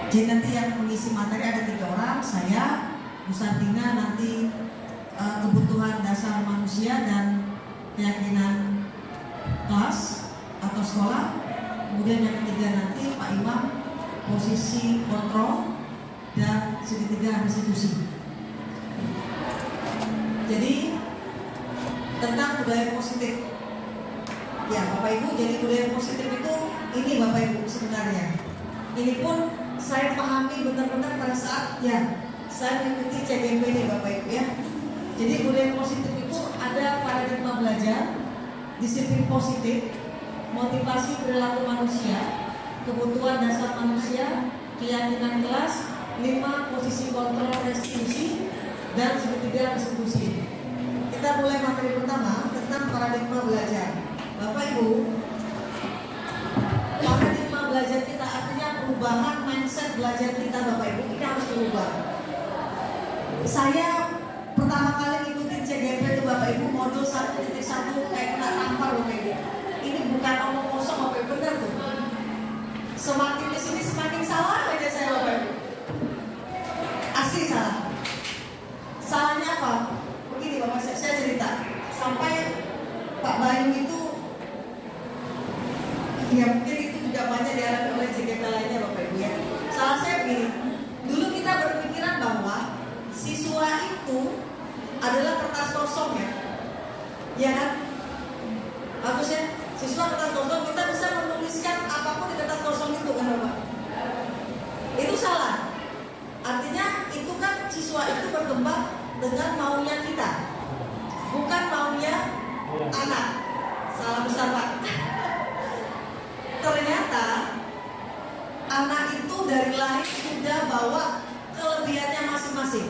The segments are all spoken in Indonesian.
Jadi nanti yang mengisi materi ada 3 orang, saya, Bu Sartina, nanti kebutuhan dasar manusia dan keyakinan kelas atau sekolah. Kemudian yang ketiga nanti Pak Imam posisi kontrol dan segitiga restitusi. Jadi tentang budaya positif. Ya Bapak Ibu, jadi budaya positif itu ini Bapak Ibu sebenarnya. Ini pun saya pahami benar-benar pada saat ya saya mengikuti CGMP Bapak Ibu ya. Jadi budaya positif itu ada paradigma belajar, disiplin positif, motivasi perilaku manusia, kebutuhan dasar manusia, keyakinan kelas, 5 posisi kontrol restitusi, dan segitiga restitusi. Kita mulai materi pertama tentang paradigma belajar. Bapak Ibu, paradigma belajar kita artinya perubahan mindset belajar kita Bapak Ibu, kita harus berubah. Saya pertama kali ngikutin CGMP itu Bapak Ibu modul 1.1 kayak kena tampar Bapak Ibu. Ini bukan omong kosong Bapak Ibu, benar tuh. Semakin di sini semakin salah aja saya Bapak Ibu. Asli salah. Salahnya apa? Begini Bapak, saya cerita. Sampai Pak Bayu itu, ya mungkin itu juga banyak dialami oleh CGMP lainnya Bapak Ibu ya. Salah saya begini. Dulu kita berpikiran bahwa siswa itu adalah kertas kosong ya kan? Bagus ya, siswa kertas kosong, kita bisa menuliskan apapun di kertas kosong itu kan Bapak? Itu salah. Artinya itu kan siswa itu berkembang dengan maunya kita, bukan maunya anak. Salah besar Pak. Ternyata anak itu dari lahir sudah bawa kelebihannya masing-masing.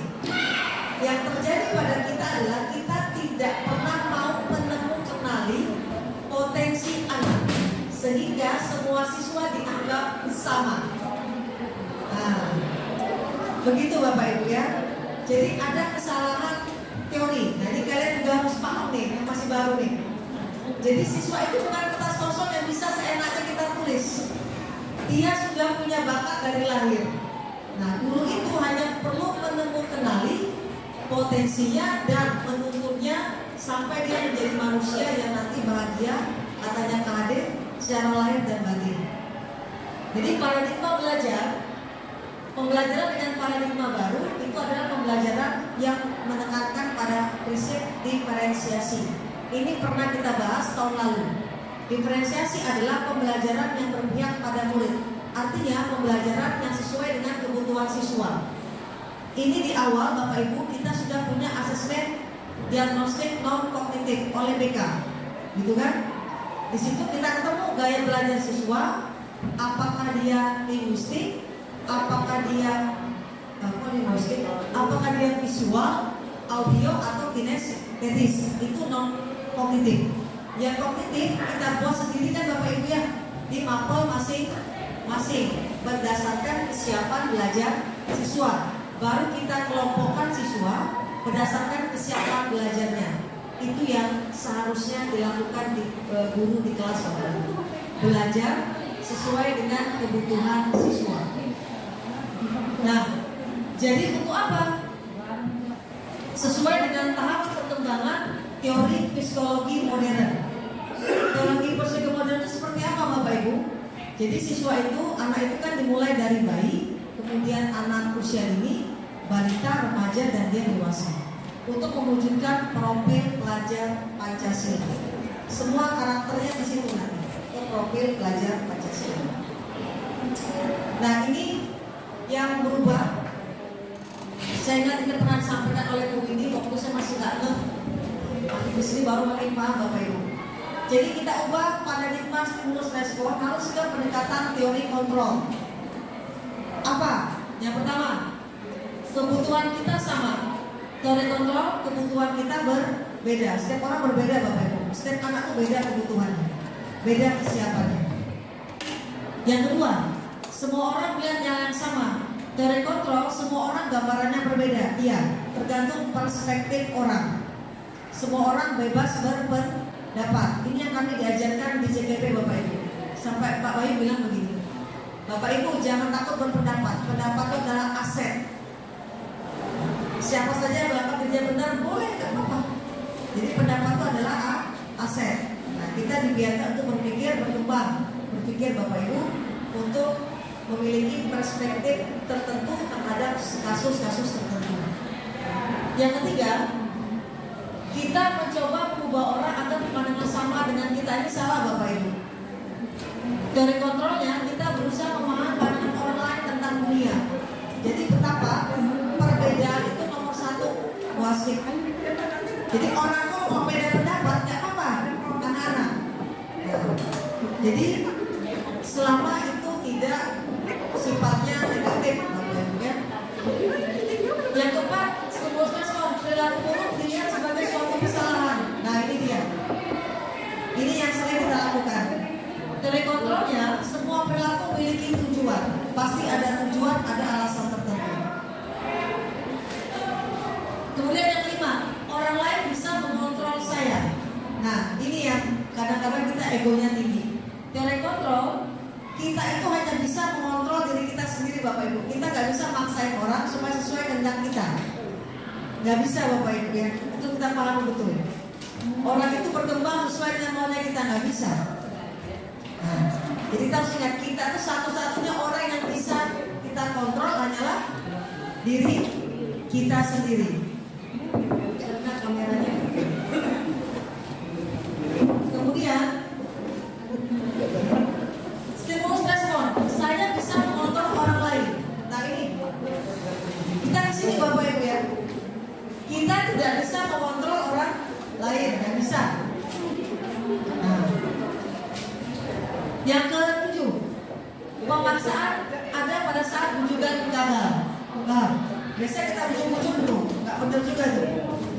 Yang terjadi pada kita adalah kita tidak pernah mau kenali potensi anak, sehingga semua siswa dianggap sama. Nah, begitu Bapak Ibu ya. Jadi ada kesalahan teori. Nah ini kalian juga harus paham nih, yang masih baru nih. Jadi siswa itu bukan kertas kosong yang bisa seenaknya kita tulis. Dia sudah punya bakat dari lahir. Nah guru itu hanya perlu kenali potensinya dan menuntunnya sampai dia menjadi manusia yang nanti bahagia, katanya KD, secara lahir dan batin. Jadi paradigma belajar, pembelajaran dengan paradigma baru itu adalah pembelajaran yang menekankan pada prinsip diferensiasi. Ini pernah kita bahas tahun lalu. Diferensiasi adalah pembelajaran yang berpihak pada murid. Artinya pembelajaran yang sesuai dengan kebutuhan siswa. Ini di awal Bapak Ibu kita sudah punya asesmen diagnostik non kognitif oleh BK, gitu kan? Di situ kita ketemu gaya belajar siswa, apakah dia linguistik, apakah dia visual, audio atau kinestetis. Itu non kognitif. Yang kognitif kita buat sendiri kan Bapak Ibu ya, di mapel masing-masing berdasarkan kesiapan belajar siswa. Baru kita kelompokkan siswa berdasarkan kesiapan belajarnya. Itu yang seharusnya dilakukan di guru di kelas Bapak Ibu. Belajar sesuai dengan kebutuhan siswa. Nah, jadi untuk apa? Sesuai dengan tahap perkembangan teori psikologi modern. Teori psikologi modern itu seperti apa Bapak Ibu? Jadi siswa itu, anak itu kan dimulai dari bayi, kemudian anak usia dini, balita, remaja, dan dia dewasa. Untuk mewujudkan profil pelajar Pancasila. Semua karakternya di situ nanti. Profil pelajar Pancasila. Nah ini yang berubah. Saya ingat ini pernah disampaikan oleh Bu Windy waktu saya masih nggak ngeh. Di sini baru makin paham Bapak Ibu. Jadi kita ubah paradigma stimulus respon harus ke pendekatan teori kontrol. Apa? Yang pertama, kebutuhan kita sama. Teori kontrol, kebutuhan kita berbeda. Setiap orang berbeda Bapak Ibu. Setiap anak itu beda kebutuhannya, beda kesiapannya. Yang kedua, semua orang melihat yang sama. Teori kontrol, semua orang gambarannya berbeda. Iya, tergantung perspektif orang. Semua orang bebas berpendapat. Ini yang kami diajarkan di CGP Bapak Ibu. Sampai Pak Bayu bilang begini, Bapak Ibu jangan takut berpendapat. Pendapat itu adalah aset. Siapa saja yang melakukan kerja benar boleh, nggak apa-apa. Jadi pendapat itu adalah aset. Nah, kita dibiarkan untuk berpikir, berkembang, berpikir Bapak Ibu untuk memiliki perspektif tertentu terhadap kasus-kasus tertentu. Yang ketiga, kita mencoba mengubah orang agar pandangan sama dengan kita. Ini salah Bapak Ibu. Dari kontrolnya kita berusaha memahami pandangan orang lain tentang dunia. Jadi betapa perbedaan itu nomor satu wasik. Jadi orang kalau mau beda pendapat nggak apa-apa, anak-anak. Jadi selama itu tidak sifatnya negatif, ya. Yang keempat, stimulus respon, perilaku buruk dilihat sebagai suatu kesalahan. Nah ini dia. Ini yang sering kita lakukan. Dari kontrolnya, semua perilaku memiliki tujuan. Pasti ada tujuan, ada alasan tertentu. Kemudian yang kelima, orang lain bisa mengontrol saya. Nah, ini yang kadang-kadang kita egonya tinggi. Teori kontrol, kita itu hanya bisa mengontrol diri kita sendiri Bapak Ibu. Kita nggak bisa maksain orang supaya sesuai kehendak kita. Nggak bisa Bapak Ibu ya. Itu kita paham betul. Orang itu berkembang sesuai dengan maunya kita, nggak bisa. Nah, jadi kita harus ingat, kita itu satu-satunya orang yang bisa kita kontrol hanyalah diri kita sendiri. Karena kameranya. Kemudian stimulus respon, saya bisa mengontrol orang lain. Nah ini, kita di sini Bapak Ibu ya, kita tidak bisa mengontrol orang lain, nggak bisa. Nah, yang ketujuh, pemaksaan ada pada saat bujukan gagal. Nah, biasanya kita ujung-ujung dulu, nggak benar juga tuh.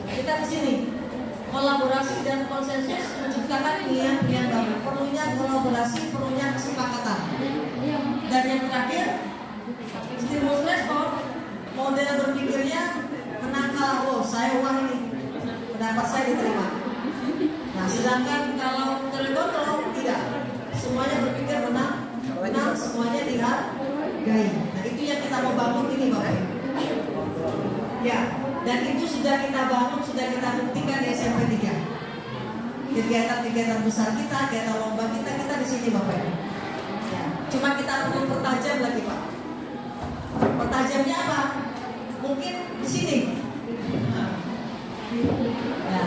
Kita di sini kolaborasi dan konsensus menciptakan pilihan-pilihan baru. Perlunya kolaborasi, perlunya kesepakatan. Dan yang terakhir, stimulus respon, model berpikirnya menangkal. Oh, saya uang ini, pendapat saya diterima. Nah, sedangkan kalau terkontrol tidak, semuanya berpikir menang, semuanya dihargai. Nah, itu yang kita mau bangun ini Bapak Ibu. Ya, dan itu sudah kita bangun, sudah kita buktikan di SMP 3. Kegiatan-kegiatan besar kita, kegiatan lomba kita di sini Bapak Ibu. Ya, cuma kita perlu pertajam lagi Pak. Pertajamnya apa? Mungkin di sini. Ya.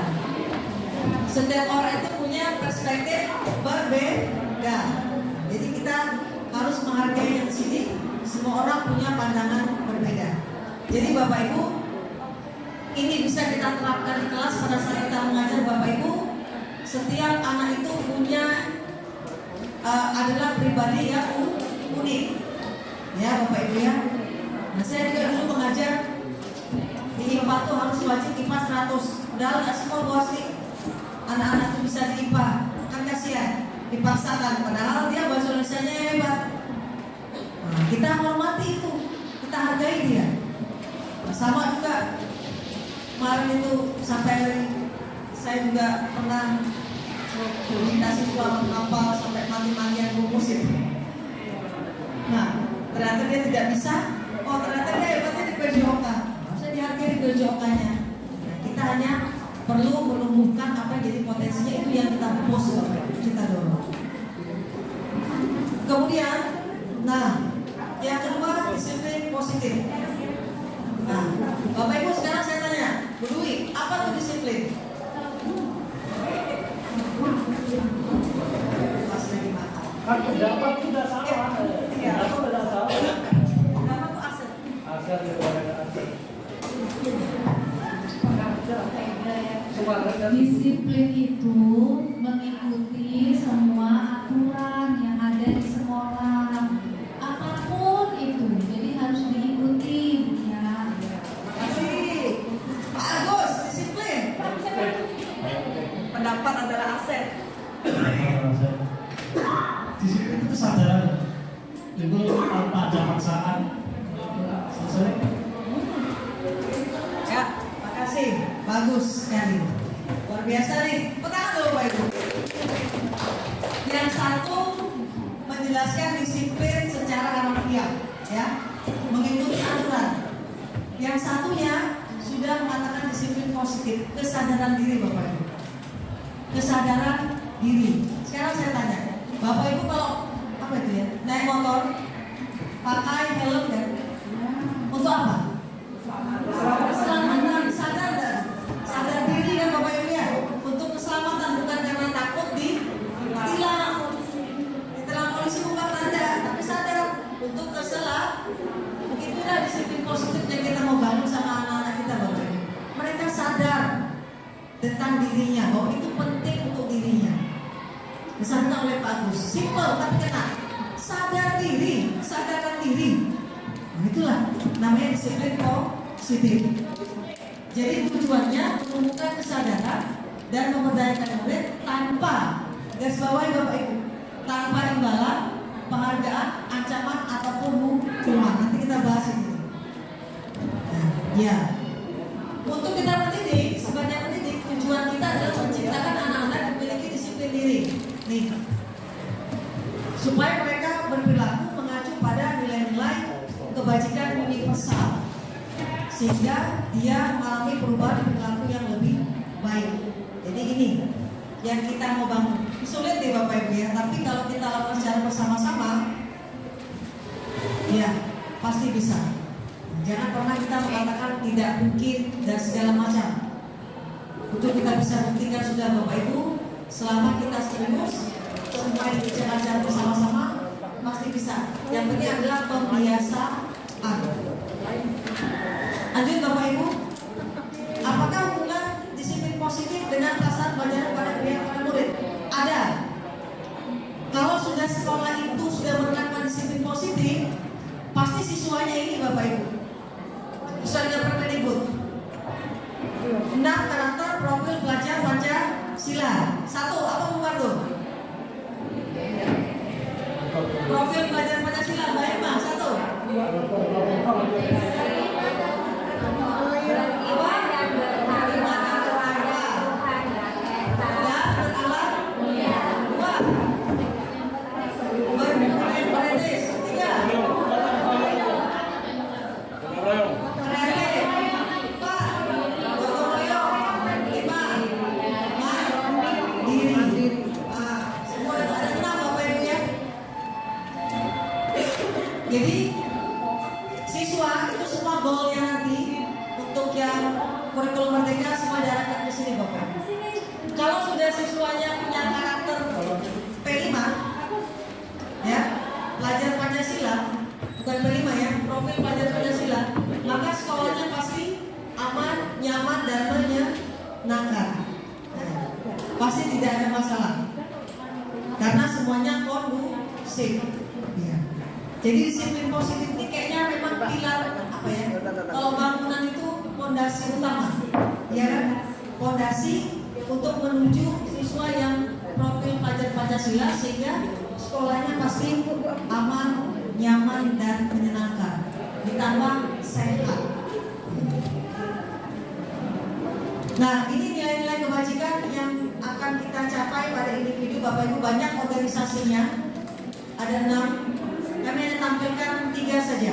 Setiap orang itu punya perspektif berbeda. Jadi kita harus menghargai yang di sini. Semua orang punya pandangan berbeda. Jadi Bapak Ibu, ini bisa kita terapkan di kelas pada saat kita mengajar Bapak Ibu. Setiap anak itu punya adalah pribadi yang unik, ya Bapak Ibu ya. Nah saya juga dulu mengajar di IPA tuh harus wajib IPA 100. Padahal nggak semua bosik anak-anak itu bisa di IPA, kan kasihan dipaksakan. Padahal dia bahasa Indonesianya hebat. Nah, kita hormati itu, kita hargai dia. Nah, sama juga kemarin itu sampai saya juga pernah minta siswa menghafal sampai mati-matian rumus itu. Nah, ternyata dia tidak bisa. Oh, ternyata dia hebatnya di PJOK. Saya dihargai di PJOK-nya. Nah, kita hanya perlu menumbuhkan apa yang jadi potensinya, itu yang kita push, kita dorong. Kemudian, nah, yang kedua disiplin positif. Nah, Bapak Ibu sekarang saya tanya, Bu Dwi, apa itu disiplin? Pas lagi makan. Kan pendapat sudah salah. Iya. Pendapat sudah salah. Pendapat itu aset. Aset itu ada aset. Disiplin itu mengikuti semua aturan yang ada di sekolah, apapun itu, jadi harus diikuti ya. Makasih. Pak Agus, disiplin. Pendapat adalah aset. Disiplin itu kesadaran. Itu tanpa ada paksaan. Selesai. Ya, makasih. Bagus sekali. Luar biasa nih. Pertama dulu Pak Ibu. Yang satu menjelaskan disiplin secara ya, mengikuti aturan. Yang satunya sudah mengatakan disiplin positif, kesadaran diri Bapak Ibu. Kesadaran diri. Sekarang saya tanya, Bapak Ibu kalau apa itu ya, naik motor pakai helm kan? Untuk apa? Keselamatan. Sadar dan sadar diri kan Bapak Ibu ya, untuk keselamatan, bukan karena takut ditilang polisi bukan tanda, tapi sadar untuk keselamatan. Begitulah disiplin positif yang kita mau bangun sama anak-anak kita Bapak Ibu. Mereka sadar tentang dirinya, bahwa itu penting untuk dirinya. Disampaikan oleh Pak Agus, simple tapi kena. Sadar diri, sadarkan diri. Nah, itulah namanya disiplin positif. Jadi tujuannya menumbuhkan kesadaran dan memberdayakan murid tanpa, garis bawahi Bapak Ibu, tanpa imbalan, penghargaan, ancaman ataupun hukuman. Nanti kita bahas ini. Nah, ya. Untuk kita mendidik, sebanyak mendidik, tujuan kita adalah menciptakan anak-anak yang memiliki disiplin diri. Nih, supaya mereka berperilaku mengacu pada nilai-nilai kebajikan universal, sehingga dia mengalami perubahan perilaku yang lebih baik. Jadi ini yang kita mau bangun. Sulit nih Bapak Ibu ya, tapi kalau kita lakukan secara bersama-sama, ya pasti bisa. Jangan pernah kita mengatakan tidak mungkin dan segala macam. Untuk kita bisa buktikan sudah Bapak Ibu, selama kita serius, semua dijalankan bersama-sama, pasti bisa. Yang penting adalah pembiasaan. Lanjut Bapak Ibu, apakah hubungan disiplin positif dengan perasaan pelajaran pada pihak para murid? Ada. Kalau sudah sekolah itu sudah menerapkan disiplin positif, pasti siswanya ini Bapak Ibu sesuai dengan Permendikbud 6 karakter profil pelajar Pancasila. 1, apa bukan tuh? Profil pelajar Pancasila, baik Bang, 1. Jadi siswa itu semua goalnya nanti untuk yang kurikulum merdeka semua diarahkan ke sini Bapak. Kalau sudah siswanya punya karakter P5, ya pelajar Pancasila, bukan P5 ya, profil pelajar Pancasila, maka sekolahnya pasti aman, nyaman dan menyenangkan. Pasti tidak ada masalah karena semuanya kondusif. Ya. Jadi disiplin positif ini kayaknya memang pilar apa ya? Kalau bangunan itu fondasi utama, ya kan? Fondasi untuk menuju siswa yang profil pelajar Pancasila sehingga sekolahnya pasti aman, nyaman dan menyenangkan. Ditambah sehat. Nah, ini nilai-nilai kebajikan yang akan kita capai pada individu. Bapak Ibu, banyak organisasinya. Ada 6. Kami hanya tampilkan 3 saja.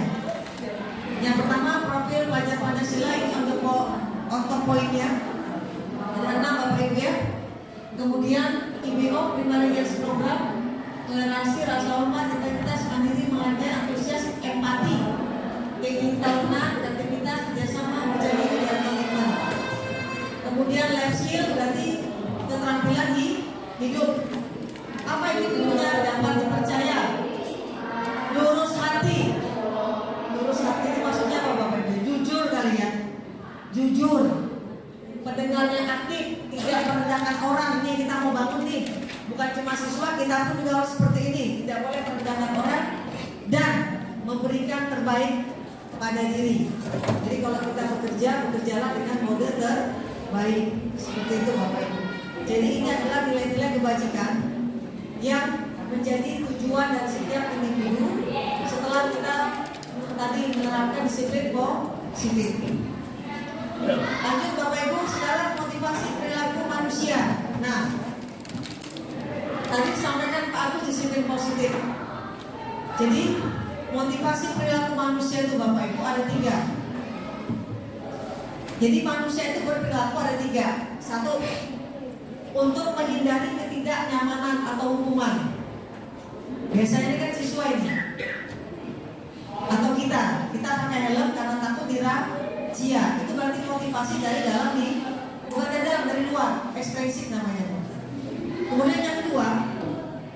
Yang pertama profil pelajar Pancasila, ini untuk poinnya. Ada 6 Bapak Ibu ya. Kemudian IBO, Primary Years Program, toleransi, rasa hormat, integritas, mandiri, menghargai, antusias, empati, keinginan, aktivitas, kerjasama, berjanji dan komitmen. Kemudian life skill berarti keterampilan di hidup. Apa itu punya dapat dipercaya? Lurus hati. Lurus hati itu maksudnya apa Bapak Ibu? Jujur kali ya. Jujur. Pendengarnya aktif, tidak merendahkan orang. Ini kita mau bangun nih. Bukan cuma siswa, kita pun juga harus seperti ini. Tidak boleh merendahkan orang dan memberikan terbaik pada diri. Jadi kalau kita bekerja, bekerjalah dengan mode terbaik. Seperti itu Bapak Ibu. Jadi ini adalah nilai-nilai kebajikan yang menjadi tujuan dari setiap individu setelah kita tadi menerapkan disiplin positif. Lanjut Bapak Ibu, sekarang motivasi perilaku manusia. Nah, tadi disampaikan Pak Agus disiplin positif. Jadi motivasi perilaku manusia itu Bapak Ibu ada 3. Jadi manusia itu berperilaku ada 3. 1, untuk menghindari ketidaknyamanan atau hukuman. Biasanya ini kan siswa ini atau kita pakai helm karena takut dirazia. Itu berarti motivasi dari dalam nih, bukan dari dalam, dari luar, ekspresif namanya. Kemudian yang kedua,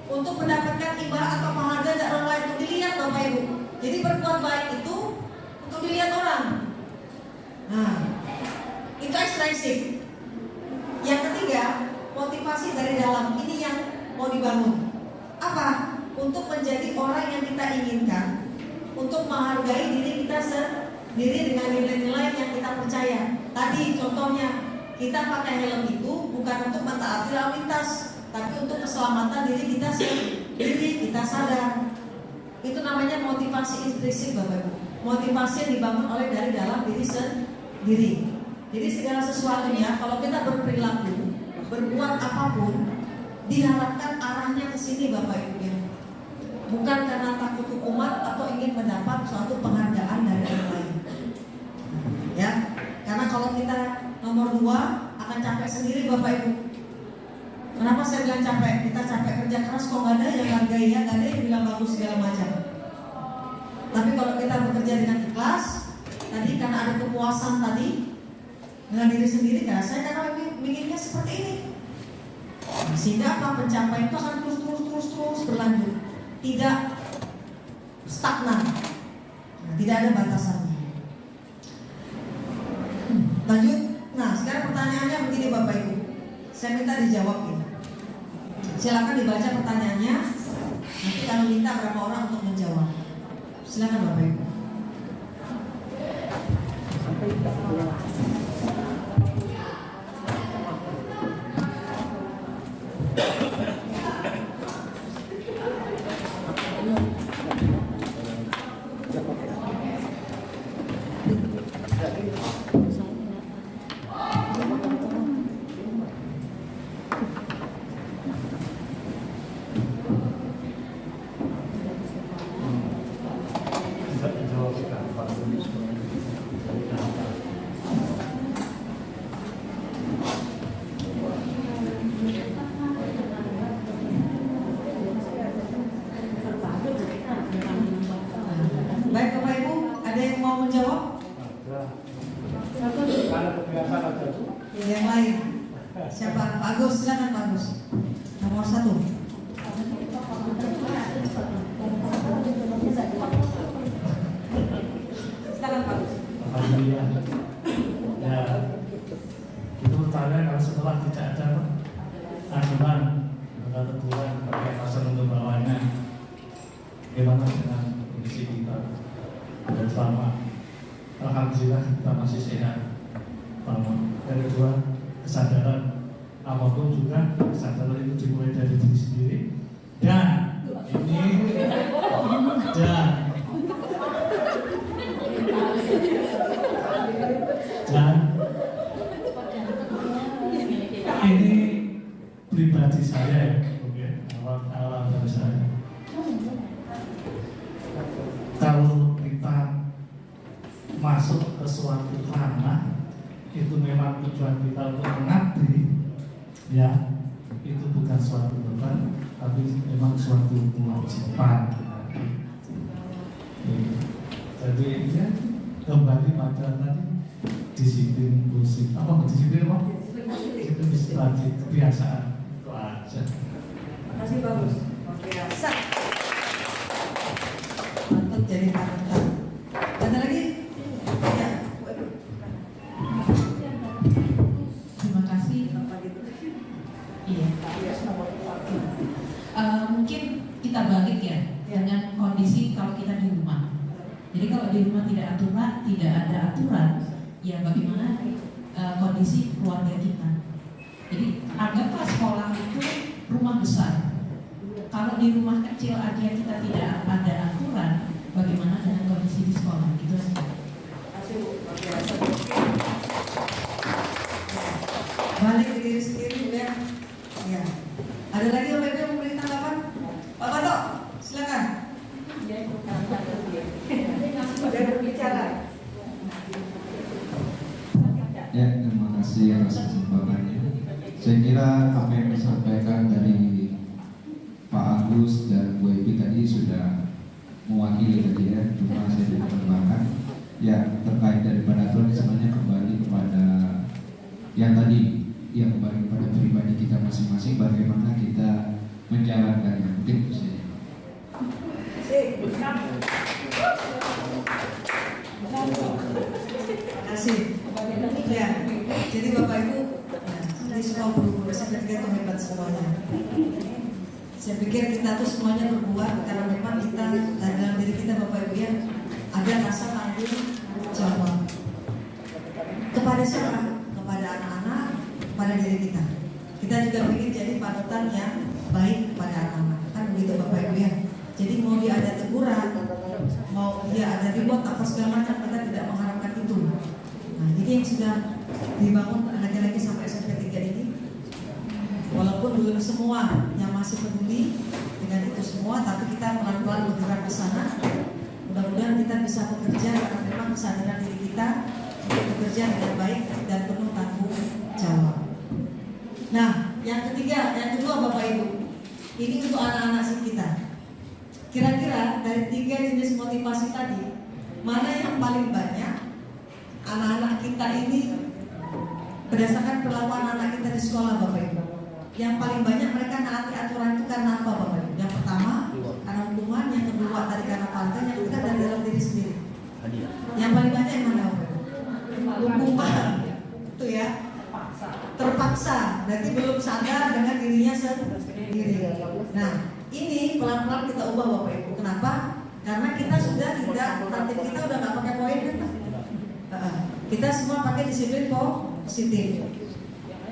untuk mendapatkan ibadah atau penghargaan dari orang lain, untuk dilihat Bapak Ibu. Jadi berbuat baik itu untuk dilihat orang. Nah, itu ekspresif. Yang ketiga, motivasi dari dalam. Ini yang mau dibangun. Apa? Untuk menjadi orang yang kita inginkan, untuk menghargai diri kita sendiri dengan nilai-nilai yang kita percaya. Tadi contohnya, kita pakai helm itu bukan untuk mentaati lalu lintas, tapi untuk keselamatan diri kita sendiri, kita sadar. Itu namanya motivasi intrinsik Bapak Ibu. Motivasi yang dibangun oleh dari dalam diri sendiri. Jadi segala sesuatunya kalau kita berperilaku, berbuat apapun, diharapkan arahnya ke sini Bapak Ibu ya. Bukan karena takut hukuman atau ingin mendapat suatu penghargaan dari orang lain. Ya, karena kalau kita nomor 2 akan capek sendiri Bapak Ibu. Kenapa saya bilang capek? Kita capek kerja keras kok nggak ada yang hargai ya, nggak ada yang bilang bagus segala macam. Tapi kalau kita bekerja dengan ikhlas, tadi karena ada kepuasan tadi dengan diri sendiri, kan saya karena inginnya seperti ini. Sehingga apa, pencapaian itu akan terus berlanjut, tidak stagnan, tidak ada batasannya. Lanjut. Nah, sekarang pertanyaannya begini Bapak Ibu, saya minta dijawab ya. Silakan dibaca pertanyaannya. Nanti kami minta berapa orang untuk menjawab. Silakan Bapak Ibu. Baik Bapak Ibu, ada yang mau menjawab? Karena kebiasaan aja. Yang lain? Siapa? Pak Agus, silakan Pak Agus. Nomor 1. Silakan Pak Agus. Alhamdulillah. Ya, itu pertanyaan kalau setelah tidak ada aturan atau teguran pakai pasal untuk bawahnya, bagaimana dengan kondisi kita? Dan selama alhamdulillah kita masih sehat. Yang kedua, kesadaran apapun juga kesadaran itu dimulai dari diri sendiri. Dan ini pribadi saya, oke, awal dari saya. Kalau kita masuk ke suatu ranah, itu memang tujuan kita untuk mengabdi, ya, itu bukan suatu beban, tapi memang suatu kewajiban. Jadi ya, kembali pada tadi disiplin positif, disiplin tadi kebiasaan itu aja. Terima kasih bagus. Oke, sah. Mantap jadi panutan. Ada lagi? Ya. Terima kasih. Iya. Mungkin kita balik ya dengan kondisi kalau kita di rumah. Jadi kalau di rumah tidak ada aturan, ya bagaimana kondisi keluarga kita. Jadi anggaplah sekolah itu rumah besar. Kalau di rumah kecil aja kita tidak ada aturan, bagaimana dengan kondisi di sekolah? Itu saja. Balik ke diri sendiri ya. Ya. Ada lagi yang mau memberi tanggapan? Pak Bato, silakan. kasih atas kesempatannya. Saya kira apa yang disampaikan dari Pak Agus dan Bu Ebi tadi sudah mewakili tadi ya, cuma saya bisa tambahkan ya terkait daripada aturan sebenarnya kembali kepada yang tadi, yang kembali kepada pribadi kita masing-masing, bagaimana kita menjalankannya. Mungkin itu saja. Terima kasih. Ya, jadi Bapak Ibu, ini semua berguru, saya pikir itu hebat semuanya. Saya pikir kita tuh semuanya berbuat karena memang kita dalam diri kita Bapak Ibu ya ada rasa tanggung jawab kepada siapa? Kepada anak-anak, kepada diri kita. Kita juga ingin jadi panutan yang baik kepada anak-anak, kan begitu Bapak Ibu ya. Jadi mau dia ada teguran, mau dia ada reward apa segala macam, kita tidak mengharapkan itu. Nah, ini yang sudah dibangun lagi-lagi sampai SMP 3 ini. Walaupun belum semua yang masih peduli dengan itu semua, tapi kita pelan-pelan bergerak ke sana. Mudah-mudahan kita bisa bekerja karena memang kesadaran diri kita untuk bekerja dengan baik dan penuh tanggung jawab. Nah, yang kedua Bapak Ibu, ini untuk anak-anak kita. Kira-kira dari 3 jenis motivasi tadi, mana yang paling banyak anak-anak kita ini berdasarkan perlakuan anak kita di sekolah Bapak Ibu? Yang paling banyak mereka naati aturan itu karena apa Bapak Ibu? Yang pertama karena hukuman, yang kedua tadi karena pantang, yang ketiga dari dalam diri sendiri. Yang paling banyak yang mana Bapak Ibu? Hukuman, itu ya, terpaksa, berarti belum sadar dengan dirinya sendiri. Nah, ini pelan-pelan kita ubah Bapak Ibu. Kenapa? Karena kita sudah tidak, tatip kita udah nggak pakai poin kan? Kita semua pakai disiplin positif.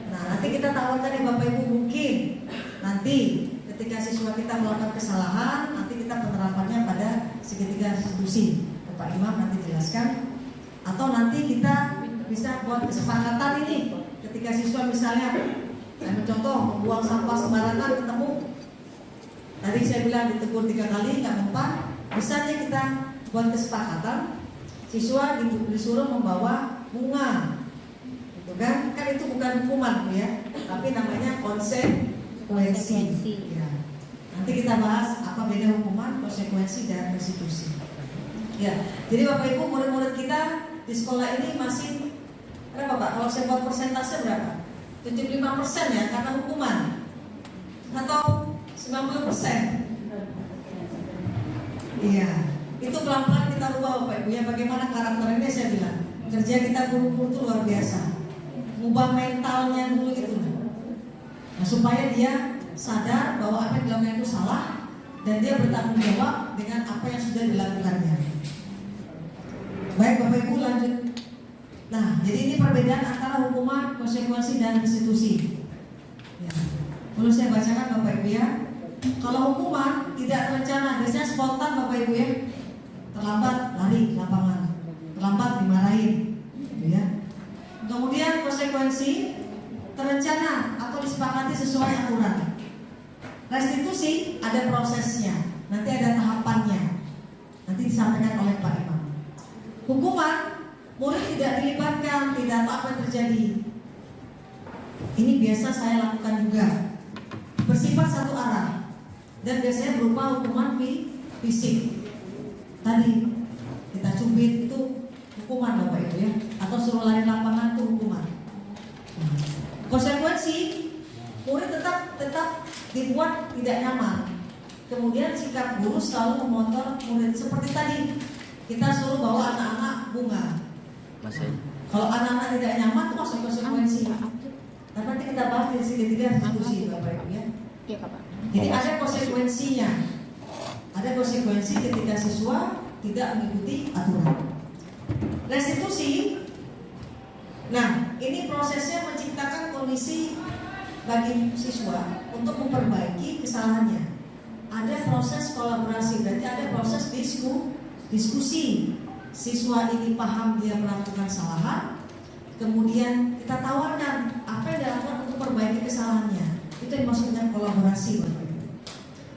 Nah, nanti kita tawarkan ya Bapak Ibu, mungkin nanti ketika siswa kita melakukan kesalahan, nanti kita penerapannya pada segitiga institusi. Pak Imam nanti jelaskan. Atau nanti kita bisa buat kesepakatan ini, ketika siswa misalnya, saya mencontoh membuang sampah sembarangan ketemu. Tadi saya bilang ditegur 3 kali, nggak mempan. Misalnya kita buat kesepakatan, siswa disuruh membawa bunga. Kan itu bukan hukuman ya, tapi namanya konsekuensi. Ya. Nanti kita bahas apa beda hukuman, konsekuensi dan restitusi. Ya, jadi Bapak Ibu murid-murid kita di sekolah ini masih berapa Pak? Kalau saya buat persentase berapa? 75% ya karena hukuman, atau 90%? Iya, itu pelan-pelan kita rubah Bapak Ibu ya. Bagaimana karakternya saya bilang, kerja kita guru-guru itu luar biasa. Ubah mentalnya dulu gitu. Nah, supaya dia sadar bahwa apa yang dilakukan itu salah dan dia bertanggung jawab dengan apa yang sudah dilakukannya. Baik Bapak Ibu lanjut. Nah, jadi ini perbedaan antara hukuman, konsekuensi dan restitusi. Ya. Perlu saya bacakan Bapak Ibu ya. Kalau hukuman tidak terencana, biasanya spontan Bapak Ibu ya. Terlambat lari lapangan, terlambat dimarahin, gitu ya. Kemudian konsekuensi terencana atau disepakati sesuai aturan. Restitusi ada prosesnya, nanti ada tahapannya, nanti disampaikan oleh Pak Imam. Hukuman, murid tidak dilibatkan, tidak tahu apa yang terjadi. Ini biasa saya lakukan juga, bersifat satu arah dan biasanya berupa hukuman fisik. Tadi kita cubit itu hukuman Bapak Ibu ya, atau suruh lari lapangan itu hukuman. Konsekuensi, murid tetap dibuat tidak nyaman. Kemudian sikap guru selalu memotor murid seperti tadi. Kita suruh bawa anak-anak bunga. Kalau anak-anak tidak nyaman itu masuk konsekuensi. Tapi nanti kita bahas di segitiga diskusi Bapak Ibu ya. Jadi ada konsekuensinya. Ada konsekuensi ketika siswa tidak mengikuti aturan. Restitusi, nah ini prosesnya menciptakan kondisi bagi siswa untuk memperbaiki kesalahannya. Ada proses kolaborasi, berarti ada proses diskusi. Siswa ini paham dia melakukan kesalahan, kemudian kita tawarkan apa yang dilakukan untuk memperbaiki kesalahannya. Itu yang dimaksud dengan kolaborasi.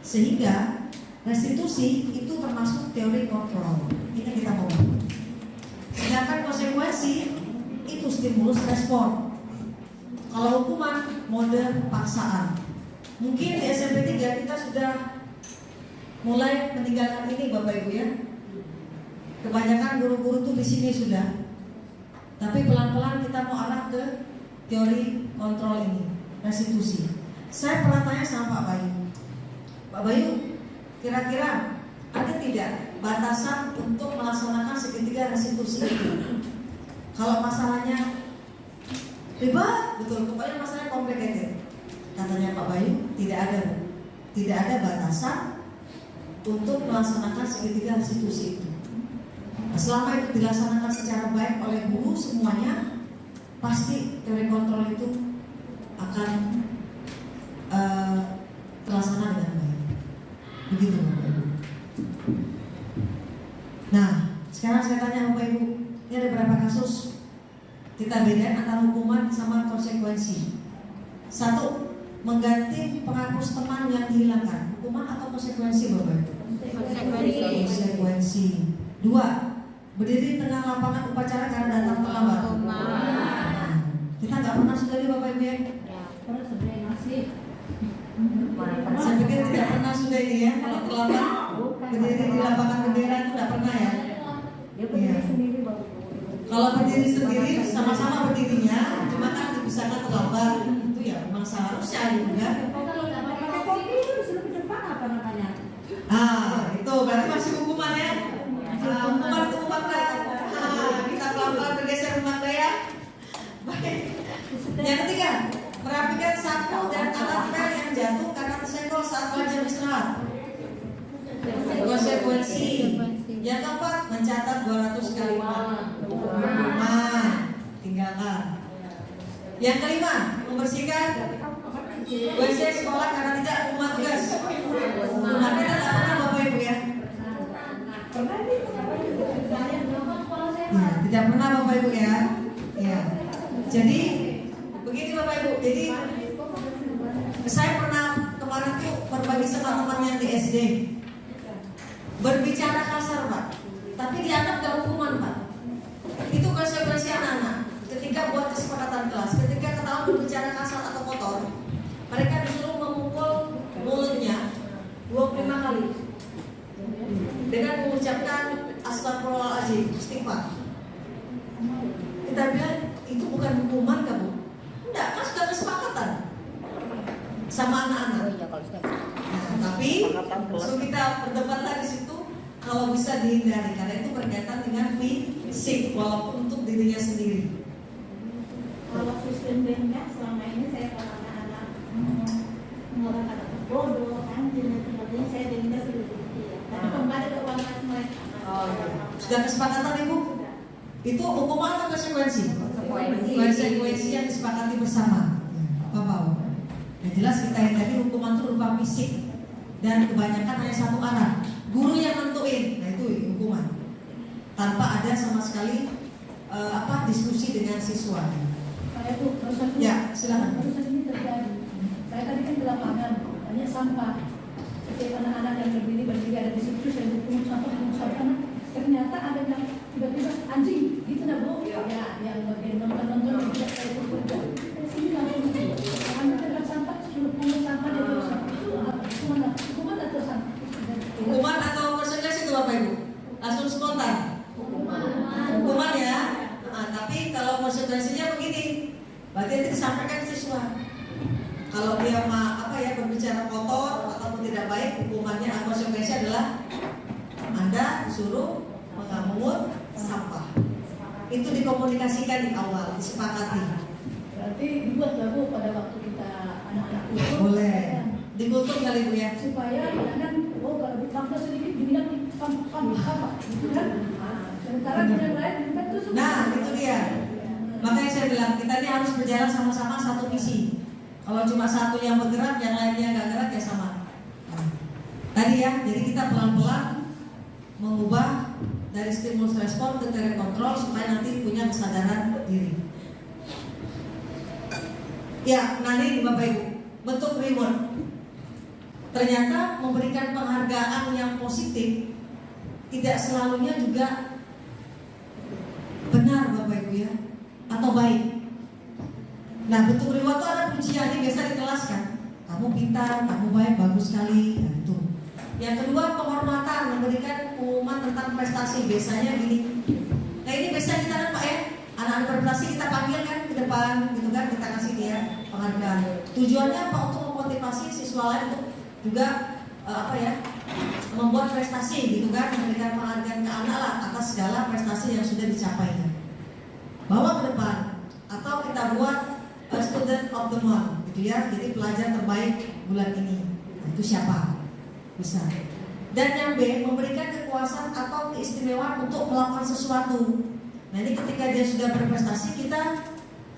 Sehingga restitusi itu termasuk teori kontrol. Ini kita mau. Sedangkan konsekuensi itu stimulus respon. Kalau hukuman mode paksaan, mungkin di SMP 3 kita sudah mulai meninggalkan ini Bapak Ibu ya. Kebanyakan guru-guru tuh di sini sudah. Tapi pelan-pelan kita mau arah ke teori kontrol ini, restitusi. Saya pernah tanya sama Pak Bayu. Pak Bayu, kira-kira ada tidak batasan untuk melaksanakan segitiga restitusi itu? Kalau masalahnya ribet, betul, pokoknya masalahnya complicated. Katanya Pak Bayu, tidak ada, Bu. Tidak ada batasan untuk melaksanakan segitiga restitusi itu. Nah, selama itu dilaksanakan secara baik oleh guru semuanya, pasti teori kontrol itu akan terlaksana dengan baik. Begitu Bapak Ibu. Nah, sekarang saya tanya Bapak Ibu, ini ada berapa kasus kita bedain antara hukuman sama konsekuensi? Satu, mengganti penghapus teman yang dihilangkan, hukuman atau konsekuensi Bapak Ibu? Konsekuensi. Dua, berdiri di tengah lapangan upacara karena datang terlambat. Kita nggak pernah sudah di Bapak Ibu ya? Saya pikir tidak pernah sudah ini ya, kalau terlambat berdiri di lapangan bendera itu tidak pernah ya? Iya. Kalau berdiri sendiri sama-sama berdirinya, cuma kan dipisahkan terlambat, itu ya memang seharusnya juga. Itu berarti masih hukuman ya? Hukuman itu kan? Kita pelan-pelan bergeser rumah ya. Baik. Yang ketiga, merapikan sapu dan alat pel yang jatuh karena tersenggol saat belajar istirahat. Konsekuensi. Yang keempat, mencatat 200 kalimat hukuman, tinggalkan. Yang kelima, membersihkan WC sekolah karena tidak rumah tugas. Hukumannya tidak pernah Bapak Ibu ya? Ya, tidak pernah Bapak Ibu ya. Ya. Jadi begini Bapak Ibu. Jadi saya pernah kemarin tuh berbagi sama teman yang di SD. Berbicara kasar Pak, tapi dianggap gak hukuman Pak. Itu konsekuensi anak-anak. Ketika buat kesepakatan kelas, ketika ketahuan berbicara kasar atau kotor, mereka disuruh memukul mulutnya 25 kali dengan mengucapkan astagfirullahaladzim, istighfar. Kita bilang itu bukan hukuman kamu. Enggak, kan sudah kesepakatan sama anak-anak. Nah, tapi so kita berdebatlah di situ kalau bisa dihindari karena itu berkaitan dengan fisik walaupun untuk dirinya sendiri. Kalau sistem BEM-nya selama ini saya kalau anak-anak mengeluarkan kata bodoh, anjing dan sebagainya saya denda seluruh dia. Tapi kembali ke uang kas mereka. Sudah kesepakatan Ibu? Itu hukuman atau konsekuensi? Konsekuensi yang disepakati bersama. Bapak. Yang jelas kita yang tadi hukuman itu berupa fisik dan kebanyakan hanya satu arah. Guru yang nentuin, nah itu hukuman. Tanpa ada sama sekali diskusi dengan siswa. Saya tuh barusan Ya, silakan. Barusan ini terjadi. Saya tadi kan di lapangan banyak sampah. Setiap anak-anak yang berdiri ada di situ saya pungut sampah. Ternyata ada yang tiba-tiba anjing, gitu nah Bu. Ya, yang bagian nonton tidak saya bekerja. Sini langsung kami terlihat sampah, suruh pungut sampah dari dosa. Itu hukuman atau sampah? Hukuman atau konsekuensi itu Bapak Ibu? Langsung spontan. Hukuman ya. Nah, tapi kalau konsekuensinya begini, berarti itu disampaikan siswa. Kalau dia berbicara kotor ataupun tidak baik, hukumannya atau konsekuensi adalah Anda disuruh mengamungut sampah. Itu dikomunikasikan di awal, disepakati. Berarti dibuat lagu pada waktu kita anak-anak itu. Boleh. Dikultur kali Bu ya. Supaya jangan kalau ditambah sedikit dibilang sampah, gitu kan? Sementara yang lain kan itu semua. Nah, itu dia. Makanya saya bilang kita ini harus berjalan sama-sama satu visi. Kalau cuma satu yang bergerak, yang lainnya nggak gerak ya sama. Tadi ya, jadi kita pelan-pelan mengubah dari stimulus respon ke teori kontrol supaya nanti punya kesadaran diri. Ya, nanti Bapak Ibu, bentuk reward. Ternyata memberikan penghargaan yang positif tidak selalunya juga benar Bapak Ibu ya, atau baik. Nah, bentuk reward itu ada pujian, ini biasa di kelas kan. Kamu pintar, kamu baik, bagus sekali. Nah, itu. Yang kedua, penghormatan, memberikan pengumuman tentang prestasi. Biasanya gini. Nah, ini biasa kita kan Pak ya, anak-anak berprestasi kita panggil kan ke depan, gitu kan, kita kasih dia penghargaan. Tujuannya apa? Untuk memotivasi siswa lain untuk juga membuat prestasi, gitu kan, memberikan penghargaan ke anak lah atas segala prestasi yang sudah dicapainya. Bawa ke depan, atau kita buat student of the month, gitu ya. Jadi pelajar terbaik bulan ini. Nah, itu siapa? Bisa. Dan yang B, memberikan kekuasaan atau keistimewaan untuk melakukan sesuatu. Nah, ini ketika dia sudah berprestasi, kita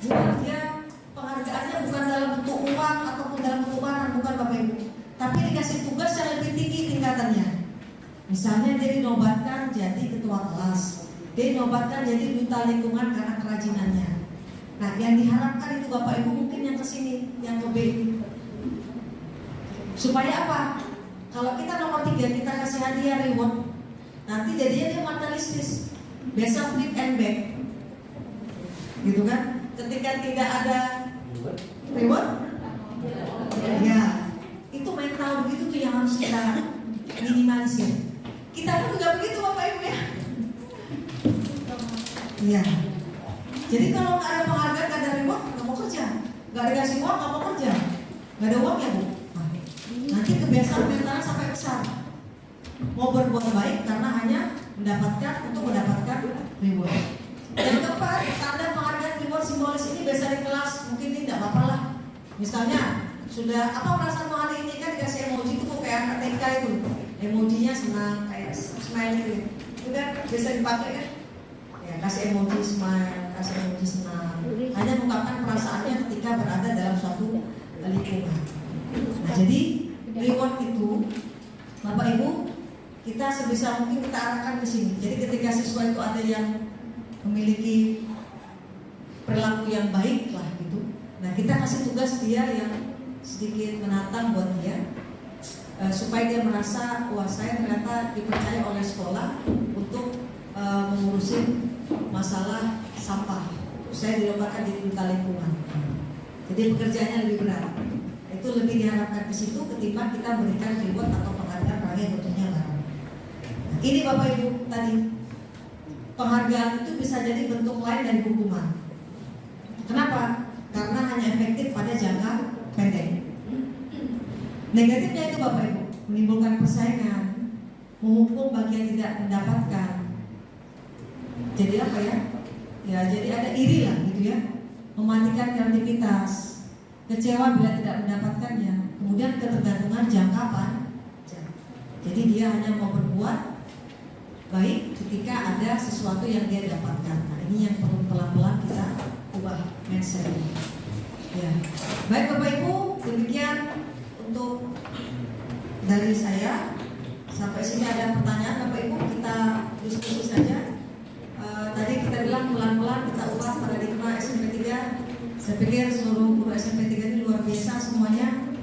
buat dia penghargaannya bukan dalam bentuk uang ataupun dalam bentuk barang, bukan Bapak Ibu, tapi dikasih tugas yang lebih tinggi tingkatannya. Misalnya dia dinobatkan jadi ketua kelas, dia dinobatkan jadi duta lingkungan karena kerajinannya. Nah, yang diharapkan itu Bapak Ibu mungkin yang kesini, yang ke B, supaya apa? Kalau kita nomor 3 kita kasih hadiah reward, nanti jadinya dia materialistis, biasa flip and back, gitu kan? Ketika tidak ada reward, ya itu mental begitu tuh yang harus kita minimalisir. Kita pun juga begitu Bapak Ibu ya. Iya. Jadi kalau nggak ada penghargaan, nggak ada reward, nggak mau kerja, nggak dikasih uang, nggak mau kerja, nggak ada uang ya Bu. Nanti kebiasaan mentalnya sampai besar. Mau berbuat baik karena hanya untuk mendapatkan reward. Yang keempat, tanda penghargaan reward simbolis ini biasa di kelas, mungkin ini tidak apa-apa lah. Misalnya sudah apa perasaan hari ini kan dikasih emoji itu kayak anak TK itu, emojinya senang kayak smile gitu. Itu kan biasa dipakai kan? Ya kasih emoji smile, kasih emoji senang. Hanya mengungkapkan perasaannya ketika berada dalam suatu lingkungan. Nah, jadi reward itu, Bapak Ibu, kita sebisa mungkin kita arahkan ke sini. Jadi ketika siswa itu ada yang memiliki perilaku yang baik lah gitu, nah kita kasih tugas dia yang sedikit menantang buat dia, supaya dia merasa wah saya ternyata dipercaya oleh sekolah untuk mengurusin masalah sampah. Saya dilombakan di duta lingkungan. Jadi pekerjaannya lebih berat. Itu lebih diharapkan ke situ ketimbang kita berikan reward atau penghargaan pada yang bentuknya barang. Nah, ini Bapak Ibu tadi, penghargaan itu bisa jadi bentuk lain dari hukuman. Kenapa? Karena hanya efektif pada jangka pendek. Negatifnya itu Bapak Ibu, menimbulkan persaingan, menghukum bagi yang tidak mendapatkan. Jadi apa ya? Ya jadi ada iri lah gitu ya, mematikan kreativitas, kecewa bila tidak mendapatkannya, kemudian ketergantungan jangka panjang. Jadi dia hanya mau berbuat baik ketika ada sesuatu yang dia dapatkan. Nah, ini yang perlu pelan-pelan kita ubah mindset. Ya, baik Bapak Ibu, demikian untuk dari saya. Sampai sini ada pertanyaan Bapak Ibu, kita diskusi saja. Tadi kita bilang pelan-pelan kita ubah paradigma SMP 3. Saya pikir seluruh guru SMP 3 ini luar biasa semuanya.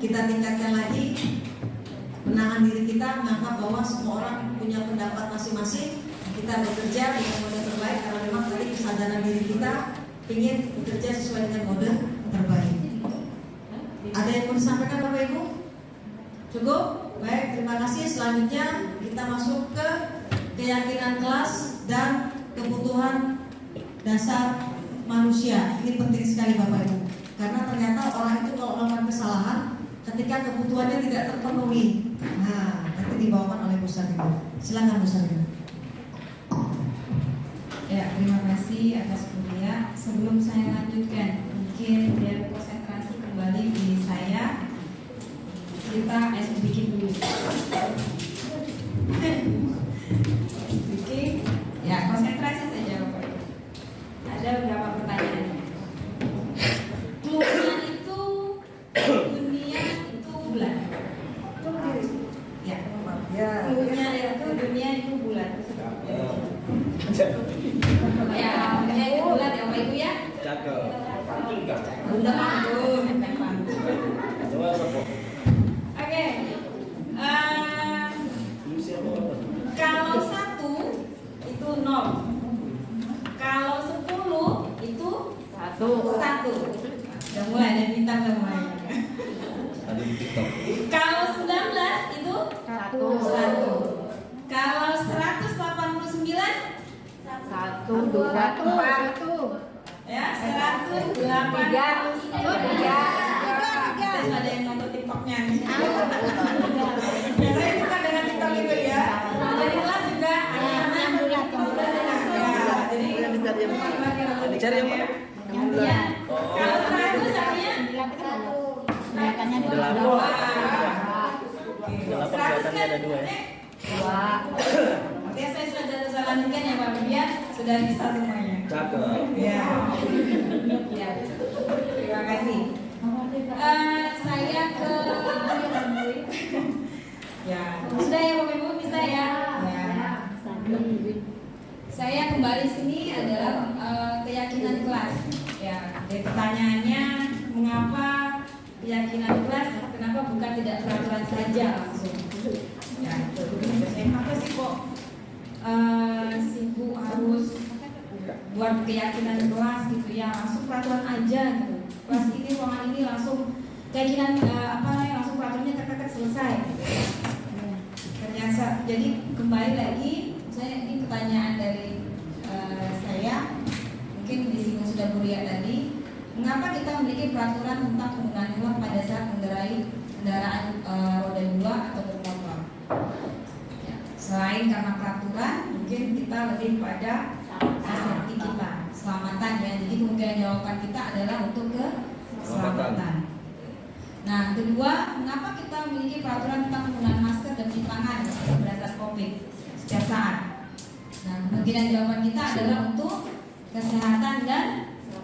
Kita tingkatkan lagi menahan diri kita, menganggap bahwa semua orang punya pendapat masing-masing. Kita bekerja dengan mode terbaik karena memang tadi kesadaran diri kita ingin bekerja sesuai dengan mode terbaik. Ada yang mau disampaikan Bapak Ibu? Cukup? Baik, terima kasih. Selanjutnya kita masuk ke keyakinan kelas dan kebutuhan dasar manusia. Ini penting sekali Bapak Ibu, karena ternyata orang itu kalau melakukan kesalahan ketika kebutuhannya tidak terpenuhi, nah nanti dibawakan oleh Bu Sarina. Silakan Bu Sarina. Ya, terima kasih atas kuliah. Sebelum saya lanjutkan, mungkin biar konsentrasi kembali di saya, kita bikin dulu. Bikin, ya konsentrasi saja Bapak Ibu. Ada beberapa pertanyaan. Cluenya itu dunia itu bulan. Ya, cluenya itu dunia itu bulan. Ya, dunia itu bulan ya Bapak Ibu ya. Udah pantun. Oke. Kalau 1 itu 0. Kalau 10 itu 1. Satu. Udah mulai dari bintang udah mulai. Ada di TikTok. Kalau 19 itu satu. Kalau 189 Satu, dua, empat. ya 108. Terus ada yang nonton TikToknya nih. Biasanya suka dengan TikTok itu ya. Jadi kelas juga anak-anak ya, jadi Dicari yang mana? ya. Kalau 100 artinya Kelihatannya ada dua ya. Oke, saya sudah lanjutkan ya Pak Bibian, sudah bisa semuanya. Cakep. Ya. Ya. Terima kasih. Saya ke ya sudah ya Bapak Ibu bisa ya. Ya. Saya kembali sini adalah keyakinan kelas. Ya. Jadi pertanyaannya mengapa keyakinan kelas? Kenapa bukan tidak peraturan saja langsung? Ya, itu. Apa sih kok sibuk harus buat keyakinan kelas gitu ya, langsung peraturan aja gitu. Kelas ini ruangan ini langsung keyakinan langsung peraturannya tek selesai. Ternyata jadi kembali lagi, saya ini pertanyaan dari saya, mungkin disinggung sudah Bu Ria tadi, mengapa kita memiliki peraturan tentang penggunaan helm pada saat mengendarai kendaraan roda 2 atau bermotor? Ya, selain karena peraturan, mungkin kita lebih pada safety kita, keselamatan ya. Jadi kemungkinan jawaban kita adalah untuk keselamatan. Nah, kedua, mengapa kita memiliki peraturan tentang penggunaan masker dan cuci tangan pada saat COVID setiap saat? Nah, kemungkinan jawaban kita adalah untuk kesehatan dan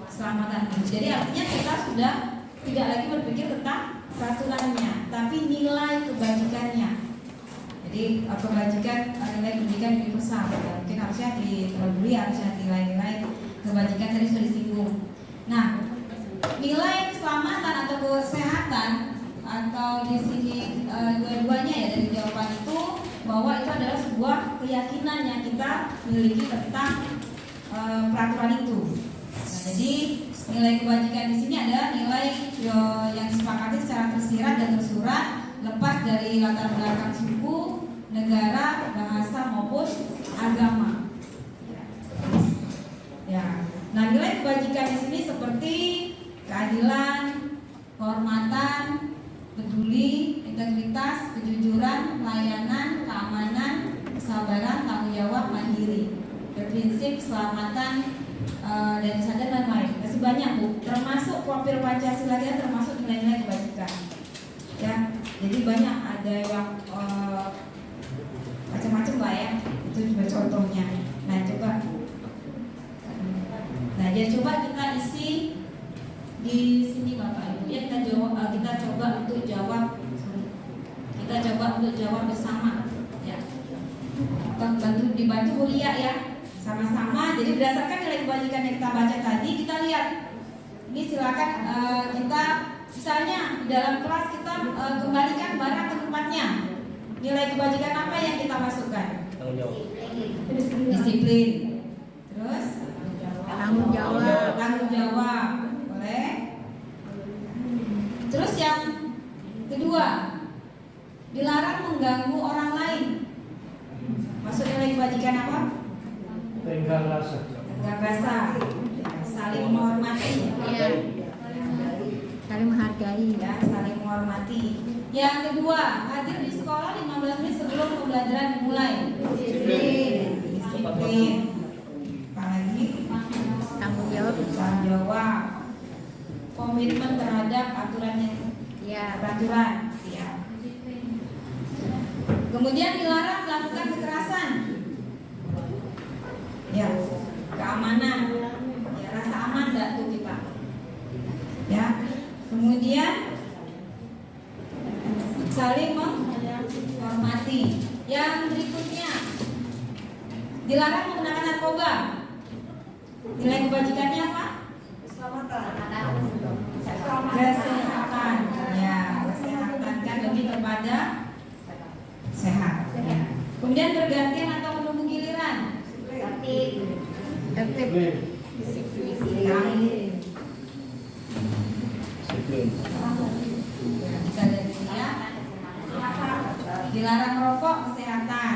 keselamatan. Jadi artinya kita sudah tidak lagi berpikir tentang peraturannya, tapi nilai kebajikannya. Jadi kebajikan, nilai pendidikan universal. Mungkin harusnya diterlebih, harusnya nilai-nilai kebajikan tadi sudah disinggung. Nah, nilai keselamatan atau kesehatan atau di sini dua-duanya ya dari jawaban itu bahwa itu adalah sebuah keyakinan yang kita miliki tentang peraturan itu. Nah, jadi nilai kebajikan di sini adalah nilai yang disepakati secara tersirat dan tersurat, lepas dari latar belakang suku, negara, bahasa maupun agama. Ya. Nah, nilai kebajikan di sini seperti keadilan, kehormatan, peduli, integritas, kejujuran, pelayanan, keamanan, kesabaran, tanggung jawab, mandiri, berprinsip, keselamatan, dan sadar dan lain. Masih banyak Bu, termasuk profil Pancasila kita termasuk nilai-nilai kebajikan. Ya, jadi banyak ada yang macam-macam lah ya. Itu juga contohnya. Nah, coba. Nah, jadi coba kita isi di sini Bapak Ibu ya, kita coba untuk jawab. Kita coba untuk jawab bersama. Ya. Kita dibantu Bu Lia ya. Sama-sama, jadi berdasarkan nilai kebajikan yang kita baca tadi, kita lihat. Ini silakan kita, misalnya di dalam kelas kita kembalikan barang ke tempatnya. Nilai kebajikan apa yang kita masukkan? Tanggung jawab. Disiplin. Terus? Tanggung jawab. Tanggung jawab. Boleh? Terus yang kedua, dilarang mengganggu orang lain. Masuk nilai kebajikan apa? Tenggang rasa. Tenggang rasa, saling menghormati, Ya. Saling menghargai. ya, saling menghormati. Yang kedua, hadir di sekolah 15 menit sebelum pembelajaran dimulai. Disiplin. Apalagi Tanggung jawab. tanggung jawab, komitmen terhadap aturannya, Ya. peraturan. Ya. Kemudian dilarang melakukan kekerasan. Ya, keamanan, ya, rasa aman enggak tuh kita. Ya, kemudian saling menghormati. Yang berikutnya, dilarang menggunakan narkoba. Nilai kebajikannya apa? Kesehatan. Ya, kesehatan kan lebih kepada sehat. Ya. Kemudian bergantian atau menunggu giliran. Tertib. Yang dilarang merokok, kesehatan.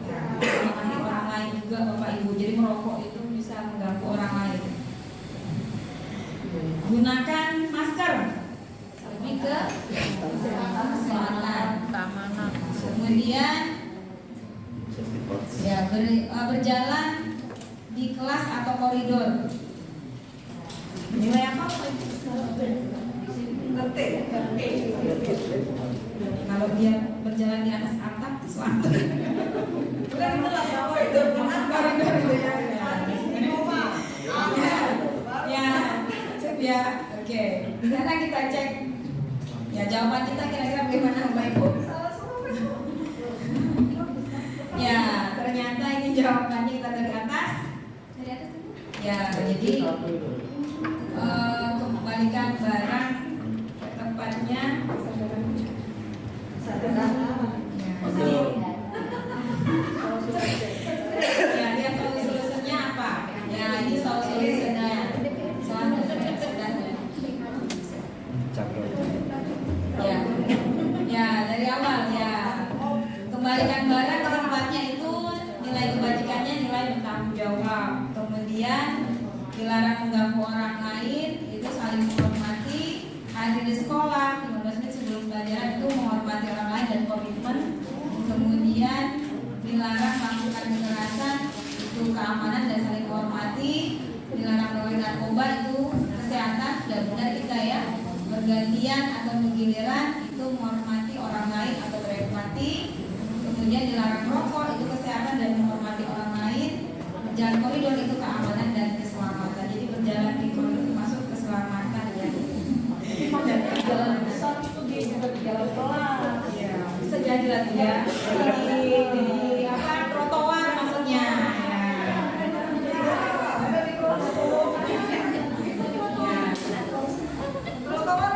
Ya, menemani orang lain juga Bapak Ibu. Jadi merokok itu bisa mengganggu orang lain. Gunakan masker, lebih ke keselamatan. Keamanan. Kemudian Safety box. ya berjalan di kelas atau koridor. Nilai apa? Kalau dia berjalan di atas atap, selamat. Bukan itu lah koridor itu ya. Ya, oke. Di sana kita cek. Ya jawaban kita kira-kira bagaimana Bapak Ibu? Ya, ternyata ini jawabannya kita dari atas. Ya, jadi kembalikan barang ke tempatnya. Ya, lihat solusinya apa? Ya, ini solusinya. Ya, ya dari awal ya. Kembalikan barang ke tempatnya itu nilai kebajikannya nilai bertanggung jawab. Kemudian dilarang mengganggu orang lain, itu saling menghormati. Hadir di sekolah 15 menit sebelum pelajaran itu menghormati orang lain dan komitmen. Kemudian dilarang melakukan kekerasan, itu keamanan dan saling menghormati. Dilarang membawa narkoba, itu kesehatan, sudah benar kita ya. Bergantian atau bergiliran, itu menghormati orang lain atau berempati. Kemudian dilarang merokok, itu kesehatan dan menghormati orang lain. Berjalan koridor itu keamanan dan keselamatan. Jadi berjalan di koridor itu masuk keselamatan ya. Jalan besar itu juga di jalan pelan. Ya, bisa jadi lah ya. Di apa trotoar maksudnya. Ya.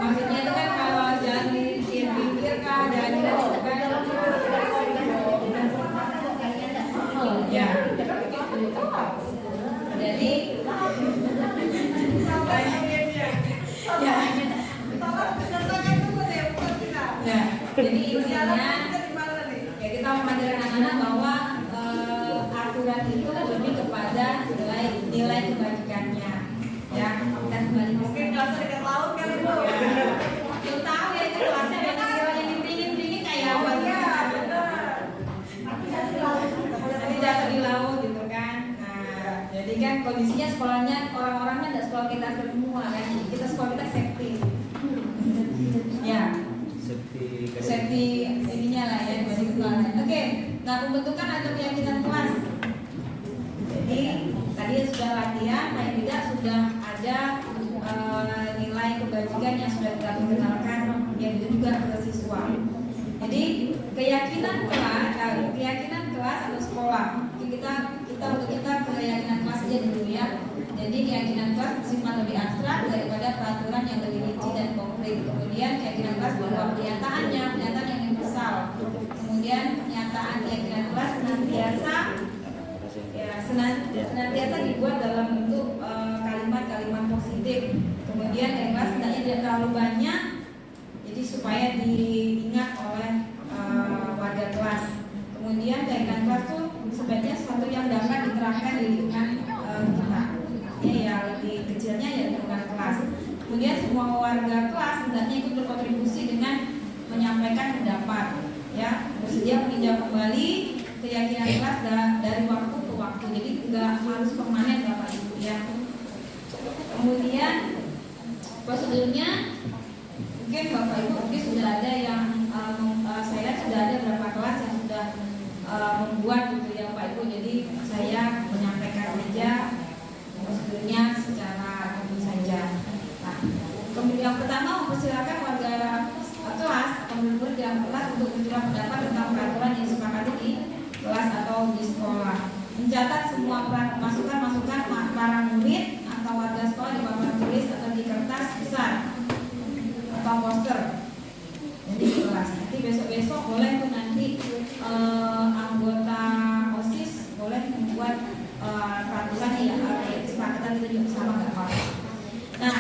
Maksudnya itu kan kalau jalan di pinggir kan, jalan di depan. Ya. Jadi ya. Ya, jadi intinya ya kita mengajarkan anak-anak bahwa aturan itu lebih kepada nilai kebajikannya. Ya, dan kembali mungkin kelasnya dekat laut kan itu. Ya. Belum tahu ya itu kelasnya yang dingin kayak apa ya. Nanti jatuh di laut gitu kan. Nah, jadi kan kondisinya sekolahnya orang-orang kan tidak sekolah kita semua kan. Kita sekolah kita safety. Ya. Safety ininya lah ya dibanding kelas. Oke, nah pembentukan atau keyakinan kelas. Jadi tadi sudah latihan, paling tidak sudah ada nilai kebajikan yang sudah kita perkenalkan yang itu juga ke siswa. Jadi keyakinan kelas atau sekolah. Kita untuk keyakinan kelas aja dulu ya. Jadi keyakinan kelas bersifat lebih abstrak daripada peraturan yang lebih rinci dan konkret. Kemudian keyakinan kelas berupa pernyataan yang universal. Kemudian pernyataan keyakinan kelas senantiasa dibuat dalam bentuk kalimat-kalimat positif. Kemudian kelas hendaknya tidak terlalu banyak, jadi supaya diingat oleh warga kelas. Kemudian keyakinan kelas itu sebaiknya sesuatu yang dapat diterapkan di lingkungan kita. Ya lebih kecilnya ya lingkungan kelas. Kemudian semua warga kelas hendaknya ikut berkontribusi dengan menyampaikan pendapat, ya bersedia meninjau kembali keyakinan kelas dari waktu ke waktu. Jadi nggak harus permanen Bapak Ibu ya. Kemudian prosedurnya mungkin Bapak Ibu mungkin sudah ada yang saya lihat sudah ada beberapa kelas yang sudah membuat gitu ya Bapak Ibu. Jadi saya menyampaikan saja prosedurnya secara umum saja. Nah, kemudian yang pertama mempersilakan warga kelas atau murid dalam kelas untuk mencurahkan pendapat tentang peraturan yang disepakati di kelas atau di sekolah. Mencatat semua masukan para murid atau warga sekolah di papan tulis atau di kertas besar atau poster. Jadi di kelas. Nanti besok-besok boleh tuh nanti anggota OSIS boleh membuat peraturan ya kesepakatan kita juga bersama nggak apa-apa. Nah,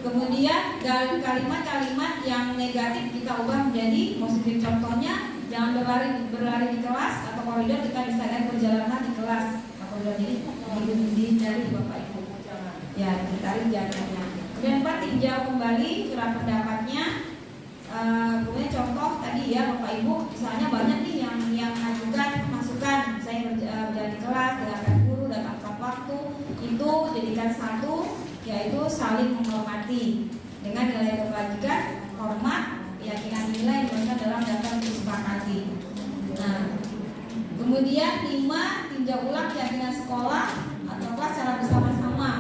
kemudian dari kalimat-kalimat yang negatif kita ubah menjadi positif. Contohnya Jangan berlari di kelas atau koridor, kita bisa lihat perjalanan di kelas atau koridor. Jadi dihindari Bapak Ibu. Ya, ditarik jaraknya. Kemudian 4, tinjau kembali surat pendapatnya. Kemudian contoh tadi ya Bapak Ibu, misalnya banyak nih yang mengajukan masukan, misalnya berjalan di kelas, dengarkan guru, datang tepat waktu, itu jadikan satu, yaitu saling menghormati dengan nilai kebajikan, hormat, keyakinan nilai yang berasal dalam daftar disepakati. Nah, kemudian 5, tinjau ulang keyakinan sekolah atau kelas secara bersama-sama.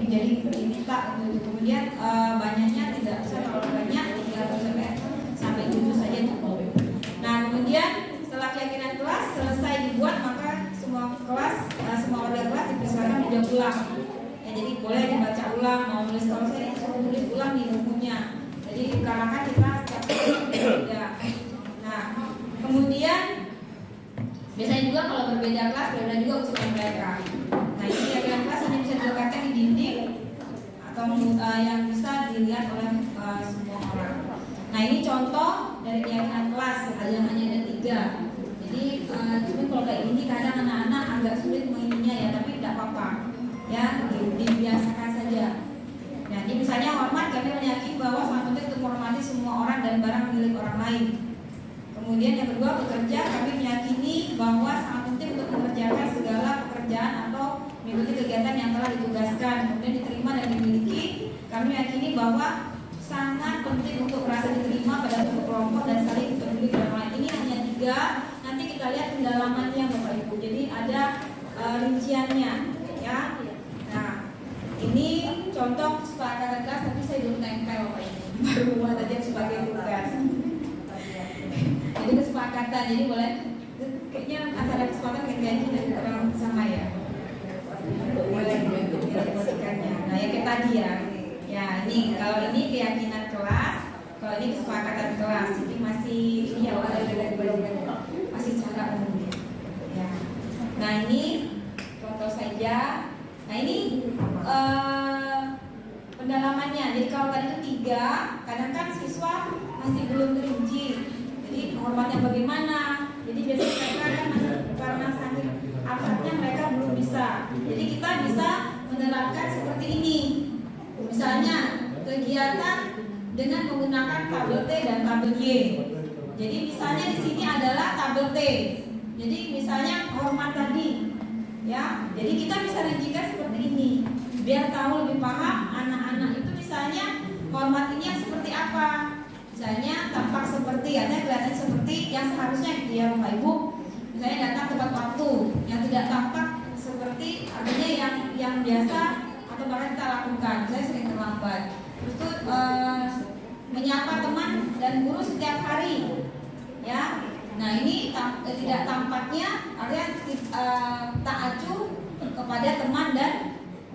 Jadi diminta untuk itu. Kemudian banyaknya tidak bisa terlalu banyak, 3 sampai 7 saja cukup. Nah, kemudian setelah keyakinan kelas selesai dibuat, maka semua warga kelas dipersilakan tinjau ulang. Ya, jadi boleh dibaca ulang, mau nulis, kalau saya disuruh tulis ulang di bukunya. Jadi dikarenakan kita setiap berbeda. Nah, kemudian biasanya juga kalau berbeda kelas, berbeda juga usulan mereka. Nah, ini keyakinan kelas hanya bisa diletakkan di dinding atau yang bisa dilihat oleh semua orang. Nah, ini contoh dari keyakinan kelas, yang hanya ada 3. Jadi cuma kalau kayak gini kadang anak-anak agak sulit menginginnya ya, tapi tidak apa-apa. Ya, dibiasakan saja. Nah, ini misalnya hormat, kami meyakini bahwa sangat penting untuk menghormati semua orang dan barang milik orang lain. Kemudian yang kedua, bekerja, kami meyakini bahwa sangat penting untuk mengerjakan segala pekerjaan atau mengikuti kegiatan yang telah ditugaskan. Kemudian diterima dan dimiliki, kami meyakini bahwa sangat penting untuk merasa diterima pada suatu kelompok dan saling peduli pada orang lain. Ini hanya 3. Nanti kita lihat pendalamannya Bapak Ibu. Jadi ada rinciannya, ya. Nah, ini contoh kesepakatan kelas, tapi saya belum tempel Bapak Ibu. Baru buat aja sebagai tugas. Jadi kesepakatan, jadi boleh kayaknya antara kesepakatan dengan gaji dan orang sama ya. Boleh diposisikannya. Nah, ya kayak tadi ya. Ya, ini kalau ini keyakinan kelas, kalau ini kesepakatan kelas. Jadi masih ini ya masih cara umum. Ya. Nah, ini contoh saja. Nah, ini pendalamannya. Jadi kalau tadi itu 3, kadang kan siswa masih belum terinci. Jadi hormatnya bagaimana? Jadi biasanya mereka kan masih karena sakit abstraknya mereka belum bisa. Jadi kita bisa menerapkan seperti ini. Misalnya kegiatan dengan menggunakan tabel T dan tabel Y. Jadi misalnya di sini adalah tabel T. Jadi misalnya hormat tadi, ya. Jadi kita bisa rincikan seperti ini, biar tahu lebih paham anak-anak itu misalnya hormat ini yang seperti apa. Misalnya tampak seperti, artinya kelihatan seperti yang seharusnya ya Bapak Ibu. Misalnya datang tepat waktu, yang tidak tampak seperti artinya yang biasa atau bahkan kita lakukan. Saya sering terlambat. Terus itu menyapa teman dan guru setiap hari, ya. Nah, ini tidak tampaknya artinya tak acuh kepada teman dan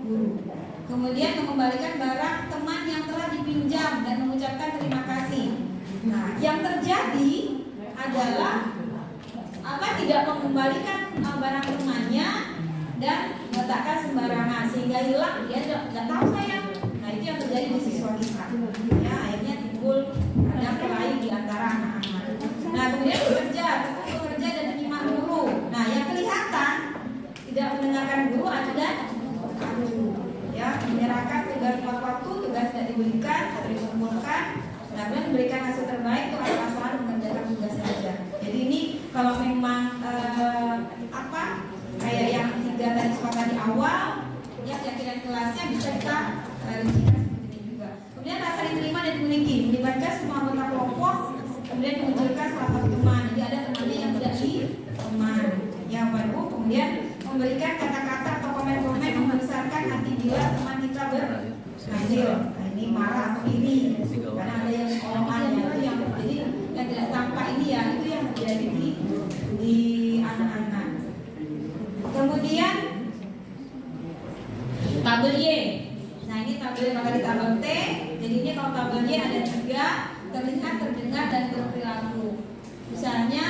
guru. Kemudian mengembalikan barang teman yang telah dipinjam dan mengucapkan terima kasih. Nah, yang terjadi adalah tidak mengembalikan barang temannya dan meletakkan sembarangan sehingga hilang, dia tidak tahu saya. Nah, itu yang terjadi di siswa kita. Ya, akhirnya timbul ada kelahi di antara anak-anak. Nah, kemudian bekerja dan menyimak guru. Nah, yang kelihatan tidak mendengarkan guru dan ya, menyerahkan tugas tepat waktu, tugas tidak diberikan atau dikumpulkan. Nah, kemudian memberikan hasil terbaik untuk asal-asalan mengerjakan tugas saja. Jadi ini kalau memang kayak yang 3 tadi sepakat di awal, ya keyakinan kelasnya bisa kita rincikan seperti ini juga. Kemudian rasa diterima dan dimiliki, melibatkan semua anggota kelompok, kemudian memunculkan salah satu teman. Jadi ada temannya yang tidak teman, yang baru. Kemudian memberikan kata-kata atau komen-komen yang membesarkan hati bila teman kita berhasil. Nah, ini marah atau iri, karena ada yang omongannya itu yang jadi yang tidak tampak ini ya, itu yang terjadi di anak-anak. Kemudian tabel Y. Nah, ini tabel yang di tabel T. Jadi ini kalau tabel Y ada 3, terlihat, terdengar, dan berperilaku. Misalnya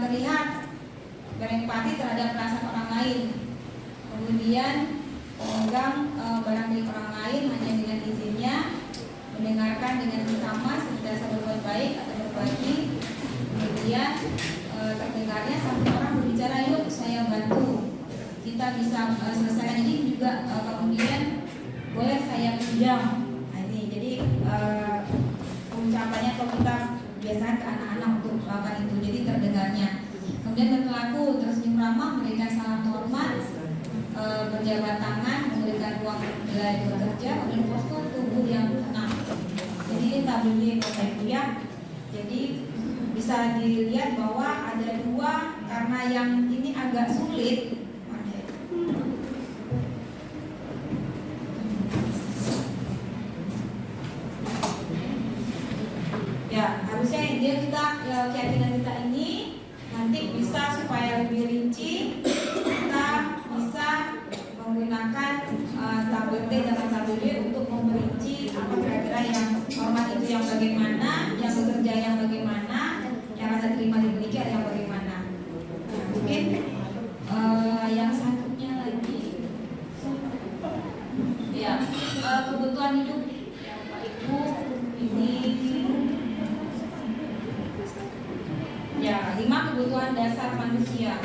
terlihat berempati terhadap perasaan orang lain. Kemudian memegang barang milik orang lain hanya dengan izinnya, mendengarkan dengan bersama, sentiasa berbuat baik atau berbagi, kita bisa selesaikan ini juga kemudian boleh saya pinjam. Nah ini jadi ucapannya kalau kita biasakan ke anak-anak untuk melakukan itu, jadi terdengarnya. Kemudian berperilaku tersenyum ramah, memberikan salam hormat, berjabat tangan, memberikan ruang bekerja, kemudian postur tubuh yang tenang. Jadi ini tabungan Bapak Ibu ya. Jadi bisa dilihat bahwa ada dua, karena yang ini agak sulit. Ya, harusnya dia keyakinan kita ini nanti bisa supaya lebih rinci kita bisa menggunakan tabel T dan tabel D untuk memperinci apa kira-kira yang hormat itu yang bagaimana, yang bekerja yang bagaimana, yang rasa terima dimiliki ada yang bagaimana. Nah, mungkin yang satunya lagi ya kebutuhan hidup yang Pak Ibu ini ya 5 kebutuhan dasar manusia.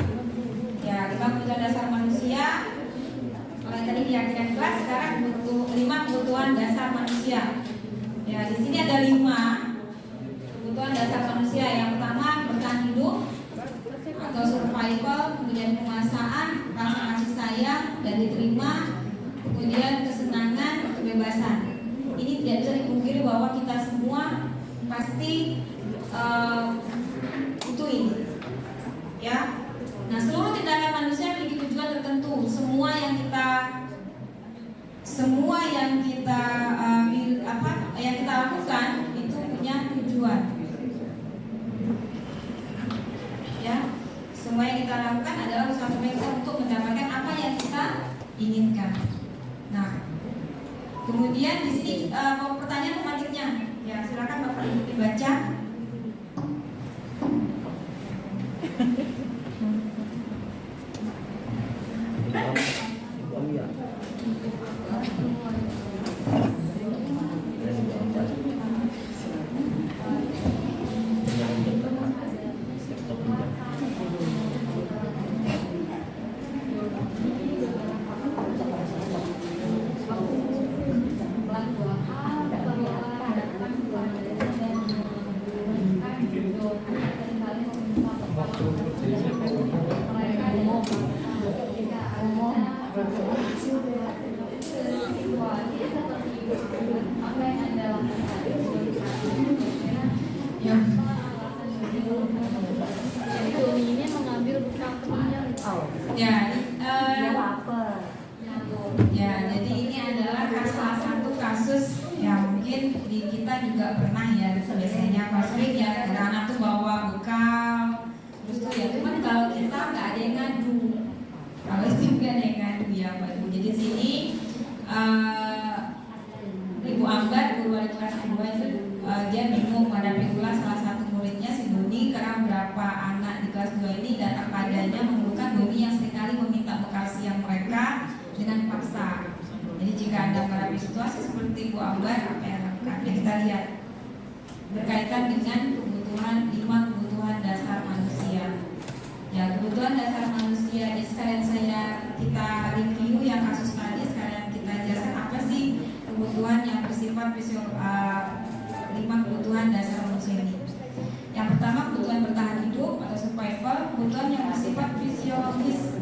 Ya 5 kebutuhan dasar manusia. Kalau yang tadi keyakinan kelas, sekarang 5 kebutuhan dasar manusia. Ya di sini ada 5 kebutuhan dasar manusia. Yang pertama bertahan hidup atau survival, kemudian penguasaan, rasa kasih sayang dan diterima, kemudian kesenangan, kebebasan. Ini tidak bisa dipungkiri bahwa kita semua pasti itu ini, ya. Nah, seluruh tindakan manusia memiliki tujuan tertentu. Semua yang kita lakukan itu punya tujuan, ya. Semua yang kita lakukan adalah usaha kita untuk mendapatkan apa yang kita inginkan. Nah, kemudian di sini pertanyaan pematiknya, ya silakan Bapak Ibu dibaca. Ya, jadi ini adalah salah satu kasus yang mungkin di kita juga pernah ya, biasanya pas ya anak-anak tuh bawa bekal, terus tuh ya cuman kalau kita nggak ada yang ngadu, kalau juga ada yang ngadu ya Pak Ibu. Jadi di sini Ibu Ambar, guru wali kelas 2 itu dia bingung menghadapi ulas salah satu muridnya si Doni karena beberapa anak di kelas 2 ini datang padanya mengeluhkan Doni yang seringkali meminta bekal siang mereka dengan paksa. Jadi jika Anda menghadapi situasi seperti Bu Ambar, apa yang lakukan? Ya, kita lihat berkaitan dengan kebutuhan 5 kebutuhan dasar manusia. Ya, kebutuhan dasar manusia ini sekalian kita review yang kasus tadi, sekalian kita jelaskan apa sih kebutuhan yang bersifat 5 kebutuhan dasar manusia ini. Yang pertama kebutuhan bertahan hidup atau survival, kebutuhan yang bersifat fisiologis.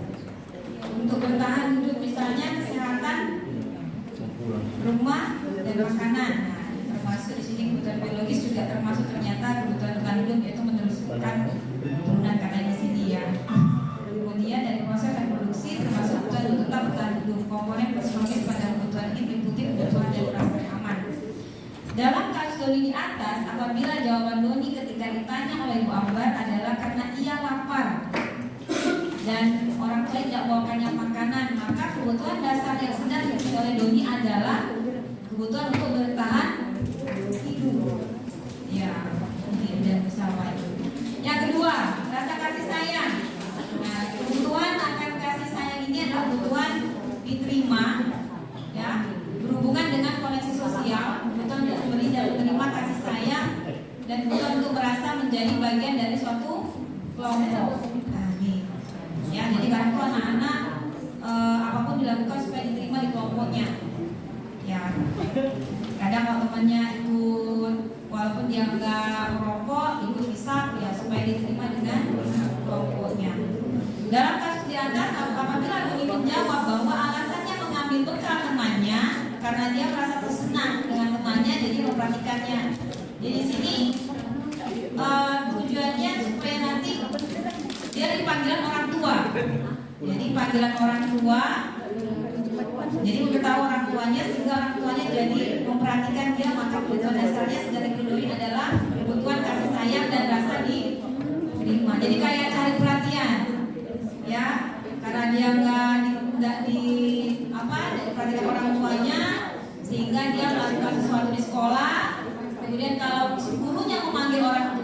Untuk bertahan hidup misalnya kesehatan, rumah dan makanan. Nah, termasuk di sini kebutuhan biologis juga termasuk ternyata kebutuhan bertahan hidup, yaitu meneruskan turunan katanya di sini ya. Kemudian dari proses reproduksi termasuk kebutuhan untuk tetap bertahan hidup. Komponen psikologis pada kebutuhan ini meliputi kebutuhan dan rasa aman. Dalam kasus Doni di atas, apabila jawaban Doni ketika ditanya oleh Bu Ambar adalah karena ia lapar dan orang tua tidak bawakannya makanan, maka kebutuhan dasar yang sedang dipenuhi oleh Doni adalah kebutuhan untuk bertahan hidup. Ya, ini dan bersama itu. Yang kedua, rasa kasih sayang. Nah, kebutuhan akan kasih sayang ini adalah kebutuhan diterima, ya, berhubungan dengan koneksi sosial, kebutuhan untuk memberi dan menerima kasih sayang, dan kebutuhan untuk merasa menjadi bagian dari suatu kelompok. Nah, nih. Ya, jadi karena itu anak-anak Kadang kalau temannya ikut, walaupun dia nggak merokok, ikut hisap ya supaya diterima dengan kelompoknya. Dalam kasus di atas, apabila Doni menjawab bahwa alasannya mengambil bekal temannya karena dia merasa tersenang dengan temannya, jadi memperhatikannya. Jadi di sini tujuannya supaya nanti dia dipanggilan orang tua. Jadi panggilan orang tua, jadi memberitahu orang tuanya sehingga orang tuanya jadi memperhatikan dia. Maka kebutuhan dasarnya dari Doni adalah kebutuhan kasih sayang dan rasa diterima. Jadi kayak cari perhatian, ya, karena dia nggak diperhatikan orang tuanya, sehingga dia melakukan sesuatu di sekolah. Kemudian kalau gurunya memanggil orang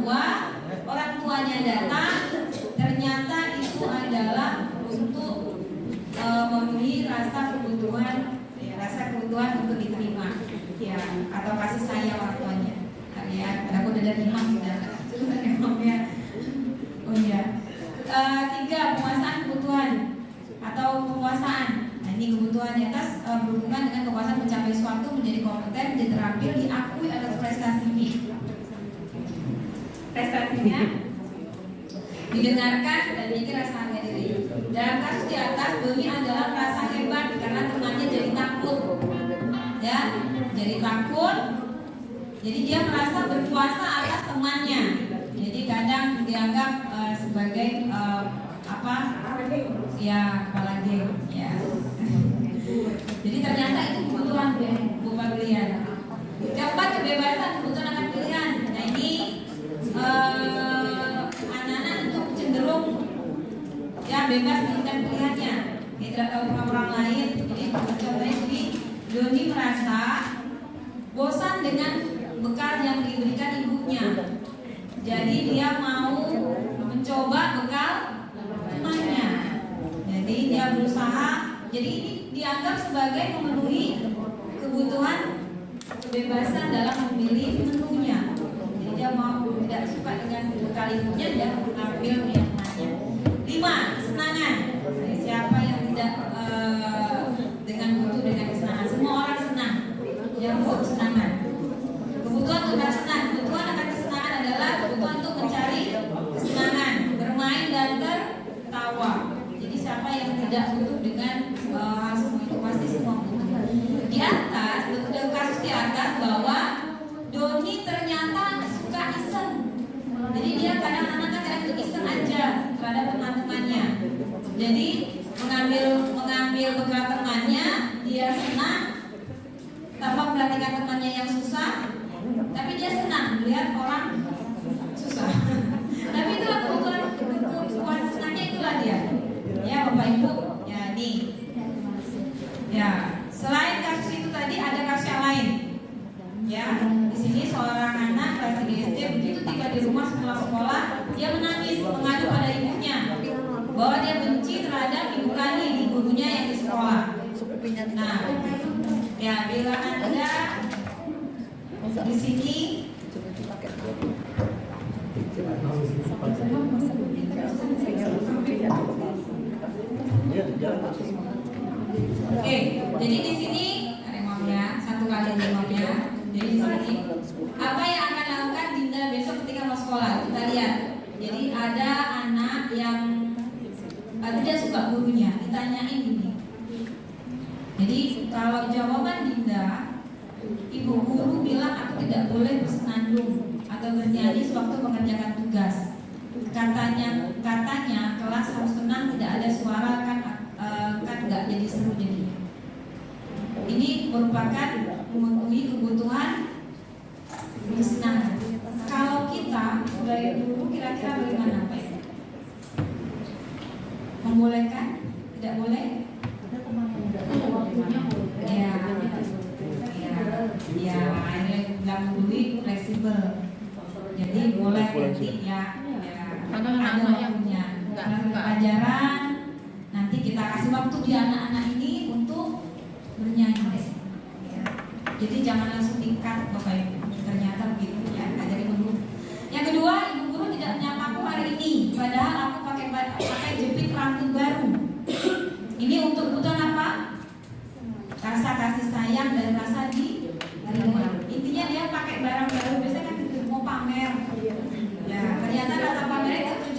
tuanya datang, ternyata itu adalah untuk memenuhi rasa kebutuhan untuk diterima, ya, atau kasih sayang orang tuanya. Ya, aku udah dari imam sudah, ya. Oh iya. 3, penguasaan kebutuhan atau penguasaan. Nah, ini kebutuhan di atas berhubungan dengan kekuasaan mencapai suatu, menjadi kompeten, menjadi terampil, diakui atas prestasinya, didengarkan dan memiliki rasa harga diri. Dalam kasus di atas, Doni adalah merasa hebat karena temannya jadi takut, ya, jadi takut. Jadi dia merasa berkuasa atas temannya. Jadi kadang dianggap sebagai ya, kepala geng, ya. Jadi ternyata itu kebutuhan bukan pilihan. Keempat, kebebasan, kebutuhan akan pilihan. Nah ini anak-anak itu cenderung ya bebas menentukan pilihannya. Dia tidak tahu sama orang lain. Jadi contohnya ini, Doni merasa bosan dengan bekal yang diberikan ibunya. Jadi dia mau mencoba bekal temannya. Jadi dia berusaha. Jadi ini dianggap sebagai memenuhi kebutuhan kebebasan dalam memilih menunya. Jadi dia mau tidak suka dengan bekal ibunya, dia mengambil yang temannya. 5, kesenangan. Jadi siapa yang tidak dengan butuh dengan kesenangan? Semua orang senang. Yang butuh kesenangan. Kebutuhan untuk senang. Kebutuhan akan kesenangan adalah kebutuhan untuk mencari kesenangan, bermain dan tertawa. Jadi siapa yang tidak butuh dengan hal semua itu, pasti semua butuh. Di atas, dalam kasus di atas bahwa Doni ternyata suka iseng. Jadi dia kadang-kadang itu iseng aja terhadap teman-temannya. Jadi mengambil bekal temannya, dia senang tanpa memperhatikan temannya yang susah. Tapi dia senang melihat orang susah. Tapi itulah kebutuhan senangnya, itulah dia. Ya Bapak Ibu, ya nih. Ya, selain kasus itu tadi ada kasus yang lain. Ya, di sini seorang anak kelas 3 SD begitu tiba di rumah setelah sekolah, dia menangis mengadu pada ibunya bahwa dia benci terhadap ibu lagi, gurunya yang di sekolah. Nah, ya bila Anda di sini jadi di sini remotnya satu kali remotnya. Jadi di sini apa yang akan dilakukan Dinda besok ketika mau sekolah? Kita lihat. Jadi ada anak yang tidak suka gurunya, ditanyain ini. Jadi kalau jawaban Dinda, ibu guru bilang aku tidak boleh bersenandung atau bernyanyi sewaktu mengerjakan tugas. Katanya kelas harus tenang, tidak ada suara, kan nggak jadi seru jadinya. Ini merupakan memenuhi kebutuhan kesenangan. Kalau kita sebagai guru kira-kira bagaimana Pak? Membolehkan? Tidak boleh? Ya, ini nggak memenuhi fleksibel. Jadi boleh nanti ya ada waktunya. Pelajaran nanti kita kasih waktu di anak-anak ini untuk bernyanyi. Ya. Jadi jangan langsung dikat Bapak Ibu. Ternyata begitu ya. Jadi dulu. Yang kedua, ibu guru tidak menyapaku hari ini, padahal aku pakai jepit rambut baru. Ini untuk kebutuhan apa? Rasa kasih sayang dan rasa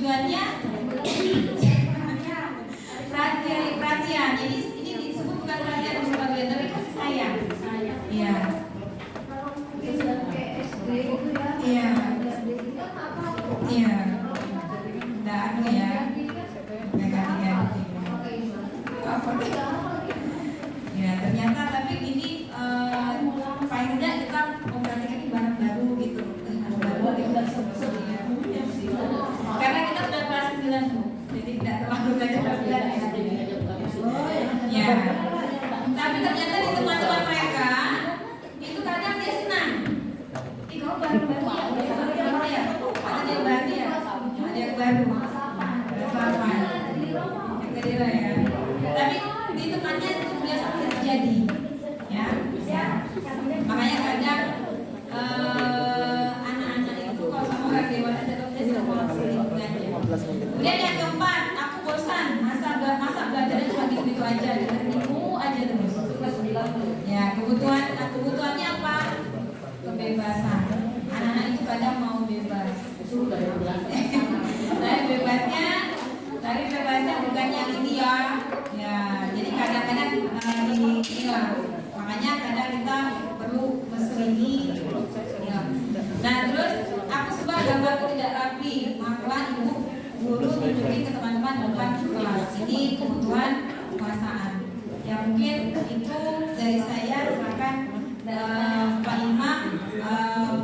tujuannya perhatian. Jadi ini disebut bukan perhatian dan sebagainya, tapi kasih sayang. Iya. Iya. Iya. Nggak anu ya. Nggak ganti-ganti. Apa? Ya ternyata tapi ini paling tidak kita memperhatikan ini barang baru gitu. Baru kita karena kita sudah kelas 9 Bu, jadi tidak terlalu banyak kelas 9 ya. Tapi ternyata di teman-teman mereka itu kadang dia senang. Ih kamu baru-baru ya, ada yang baru ya, ada yang baru. Apa-apa, yang kedua ya. Tapi di temannya itu biasa terjadi, ya. Makanya kadang anak-anak itu kalau sama orang dewasa tetap sama lingkungannya. Kemudian yang keempat, aku bosan, masa belajarnya cuma gitu-gitu aja, dengerin aja terus. Ya kebutuhannya apa? Kebebasan. Anak-anak itu kadang mau bebas. Tapi bebasnya bukan yang ideal. Ya, jadi kadang-kadang hilang. Makanya kadang kita perlu meselidiki. Ya. Nah terus aku sebab gambarku tidak rapi, maka ibu guru tunjukin ke teman-teman depan kelas. Ini kebutuhan kekuasaan. Ya mungkin itu dari saya. Silakan Pak Imam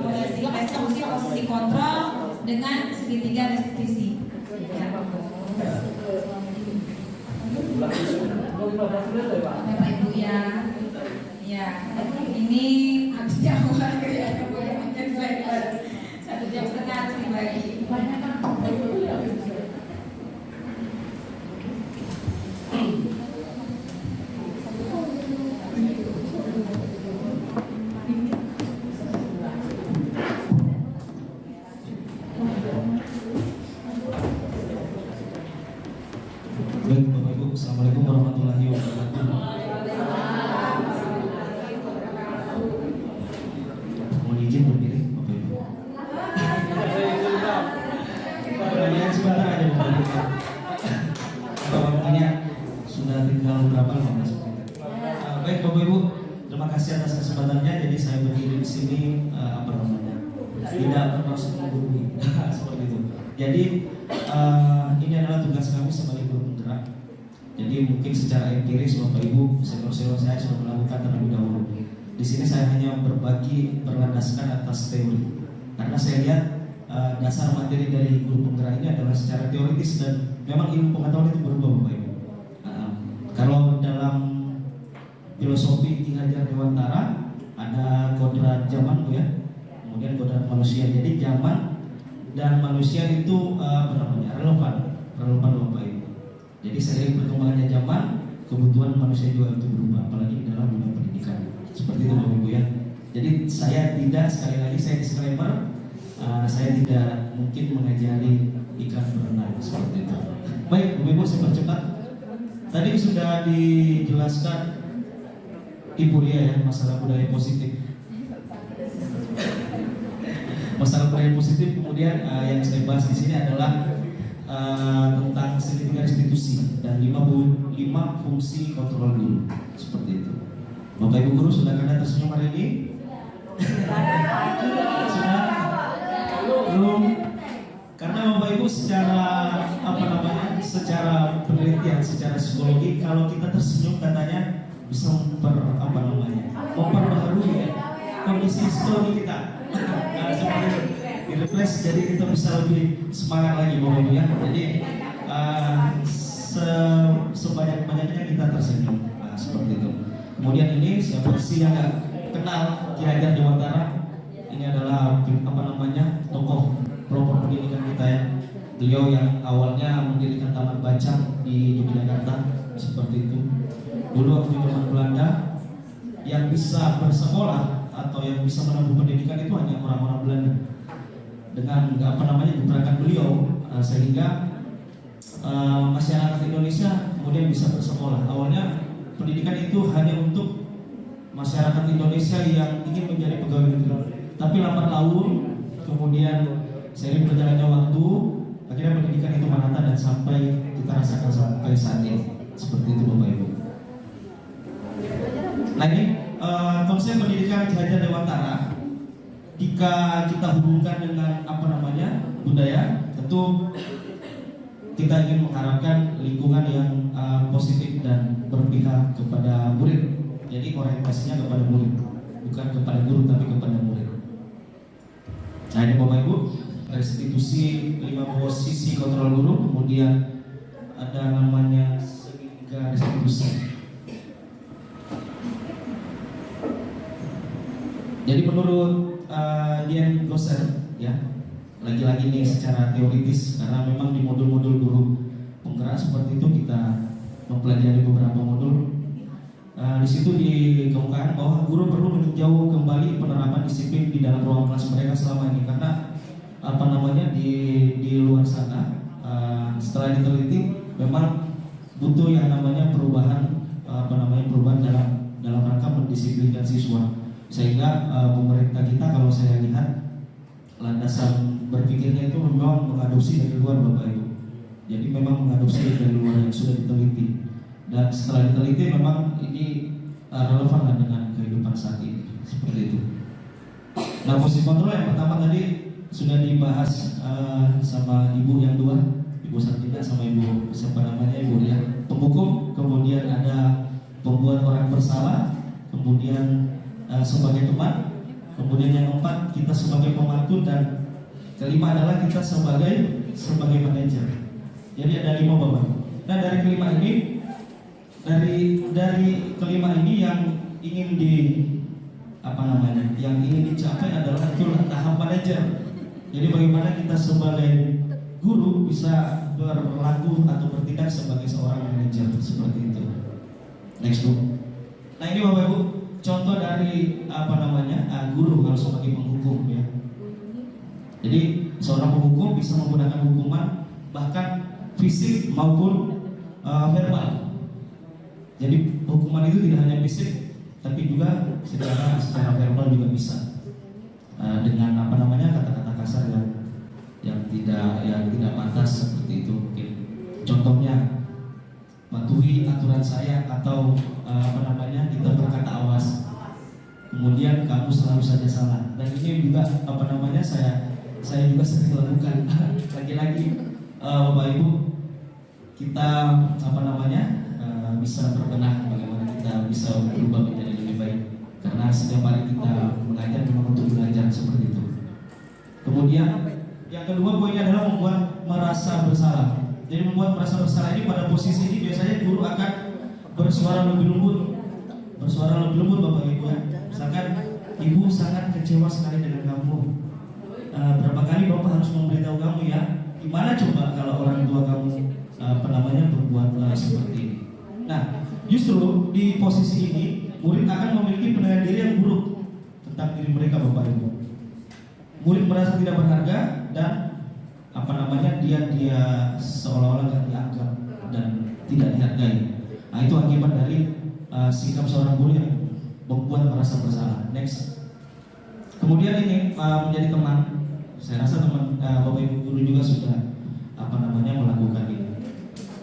posisi restitusi, posisi kontrol dengan segitiga restitusi. Ya. Bapak Ibu ya. Ya, ini habis jauh ya. Mungkin saya 1 jam setengah harus dibagi. Baik Bapak Ibu, Assalamualaikum warahmatullahi wabarakatuh. Mohon izin berdiri Bapak Ibu. Pertanyaan sebentar aja Bapak Ibu. Waktunya sudah tinggal berapa 15 menit. Baik Bapak Ibu, terima kasih atas kesempatannya. Jadi saya berdiri di sini tidak bermaksud menggurui seperti itu. Jadi ini adalah tugas kami sebagai guru penggerak. Jadi mungkin secara empiris Bapak Ibu, senior-senior saya sudah melakukan terlebih dahulu. Di sini saya hanya berbagi berlandaskan atas teori. Karena saya lihat dasar materi dari guru penggerak ini adalah secara teoritis dan memang ilmu pengetahuan itu berubah Bapak Ibu. Kalau dalam filosofi Ki Hajar Dewantara ada kodrat zaman Bu ya, kemudian kodrat manusia. Jadi zaman dan manusia itu relevan Bapak Ibu. Jadi seiring perkembangannya zaman, kebutuhan manusia juga itu berubah, apalagi dalam dunia pendidikan. Seperti itu Bapak Ibu ya. Jadi saya tidak, sekali lagi saya disclaimer, saya tidak mungkin mengajari ikan berenang seperti itu. Baik Bapak Ibu, saya percepat. Tadi sudah dijelaskan Ibu Ria ya masalah budaya positif. Masalah budaya positif, kemudian yang saya bahas di sini adalah tentang segitiga restitusi dan 5 fungsi kontrol guru seperti itu. Bapak Ibu guru sudah ada tersenyum hari ini? Sudah? Belum? Karena Bapak Ibu secara secara penelitian, secara psikologi, kalau kita tersenyum katanya bisa memperbaharui ya, kondisi psikologi kita. Seperti itu. Refresh, jadi kita bisa lebih semangat lagi Bapak Ibu ya. Jadi sebanyak-banyaknya kita tersenyum seperti itu. Kemudian ini siapa sih yang nggak kenal Ki Hajar Dewantara? Ini adalah tokoh pelopor pendidikan kita ya. Beliau yang awalnya mendirikan taman baca di Yogyakarta seperti itu. Dulu waktu zaman Belanda yang bisa bersekolah atau yang bisa menempuh pendidikan itu hanya orang-orang Belanda. Dengan gebrakan beliau sehingga masyarakat Indonesia kemudian bisa bersekolah. Awalnya pendidikan itu hanya untuk masyarakat Indonesia yang ingin menjadi pegawai negeri. Tapi lambat laun kemudian seiring berjalannya waktu akhirnya pendidikan itu menata dan sampai kita rasakan sampai saat ini. Seperti itu Bapak Ibu. Nah ini konsep pendidikan Ki Hajar Dewantara, jika kita hubungkan dengan budaya, tentu kita ingin mengharapkan lingkungan yang positif dan berpihak kepada murid. Jadi orientasinya kepada murid, bukan kepada guru tapi kepada murid. Nah ini Bapak Ibu, restitusi 5 posisi kontrol guru, kemudian ada namanya segitiga restitusi. Jadi menurut Dian Gosser, ya, lagi-lagi ini secara teoritis, karena memang di modul-modul guru penggerak seperti itu kita mempelajari beberapa modul. Di situ dikemukakan bahwa guru perlu meninjau kembali penerapan disiplin di dalam ruang kelas mereka selama ini, karena di luar sana setelah diteliti memang butuh yang namanya perubahan dalam rangka mendisiplinkan siswa, sehingga pemerintah kita kalau saya lihat landasan berpikirnya itu memang mengadopsi dari luar Bapak Ibu. Jadi memang mengadopsi dari luar yang sudah diteliti, dan setelah diteliti memang ini relevan dengan kehidupan saat ini, seperti itu. Nah posisi kontrol yang pertama tadi sudah dibahas sama ibu yang dua, Ibu Sartina sama Ibu Ibu Ria, penghukum, kemudian ada pembuat orang bersalah, kemudian sebagai teman, kemudian yang keempat kita sebagai pembantu, dan kelima adalah kita sebagai manajer. Jadi ada 5 Bapak. Nah dari kelima ini, dari kelima ini yang ingin yang ingin dicapai adalah tahap manajer. Jadi bagaimana kita sebagai guru bisa berlaku atau bertindak sebagai seorang manajer, seperti itu. Next Bu. Nah ini Bapak Ibu, contoh dari guru kalau sebagai penghukum, ya. Jadi seorang penghukum bisa menggunakan hukuman bahkan fisik maupun verbal. Jadi hukuman itu tidak hanya fisik, tapi juga secara verbal juga bisa, dengan kata-kata kasar yang tidak pantas, seperti itu. Mungkin contohnya patuhi aturan saya, atau kita berkata awas, kemudian kamu selalu saja salah. Dan ini juga saya juga sering lakukan. Lagi-lagi Bapak Ibu, kita bisa berbenah bagaimana kita bisa berubah menjadi lebih baik, karena setiap hari kita mengajar memang untuk belajar, seperti itu. Kemudian yang kedua poinnya adalah membuat merasa bersalah. Jadi membuat merasa bersalah ini, pada posisi ini biasanya guru akan bersuara lebih lembut Bapak Ibu, ya. Misalkan ibu sangat kecewa sekali dengan kamu, berapa kali Bapak harus memberitahu kamu, ya. Gimana coba kalau orang tua kamu berbuat seperti ini. Nah justru di posisi ini murid akan memiliki penilaian diri yang buruk tentang diri mereka Bapak Ibu. Murid merasa tidak berharga dan dia seolah-olah tidak dianggap dan tidak dihargai. Nah itu akibat dari sikap seorang guru yang membuat merasa bersalah. Next. Kemudian ini menjadi teman. Saya rasa teman Bapak Ibu guru juga sudah melakukan ini.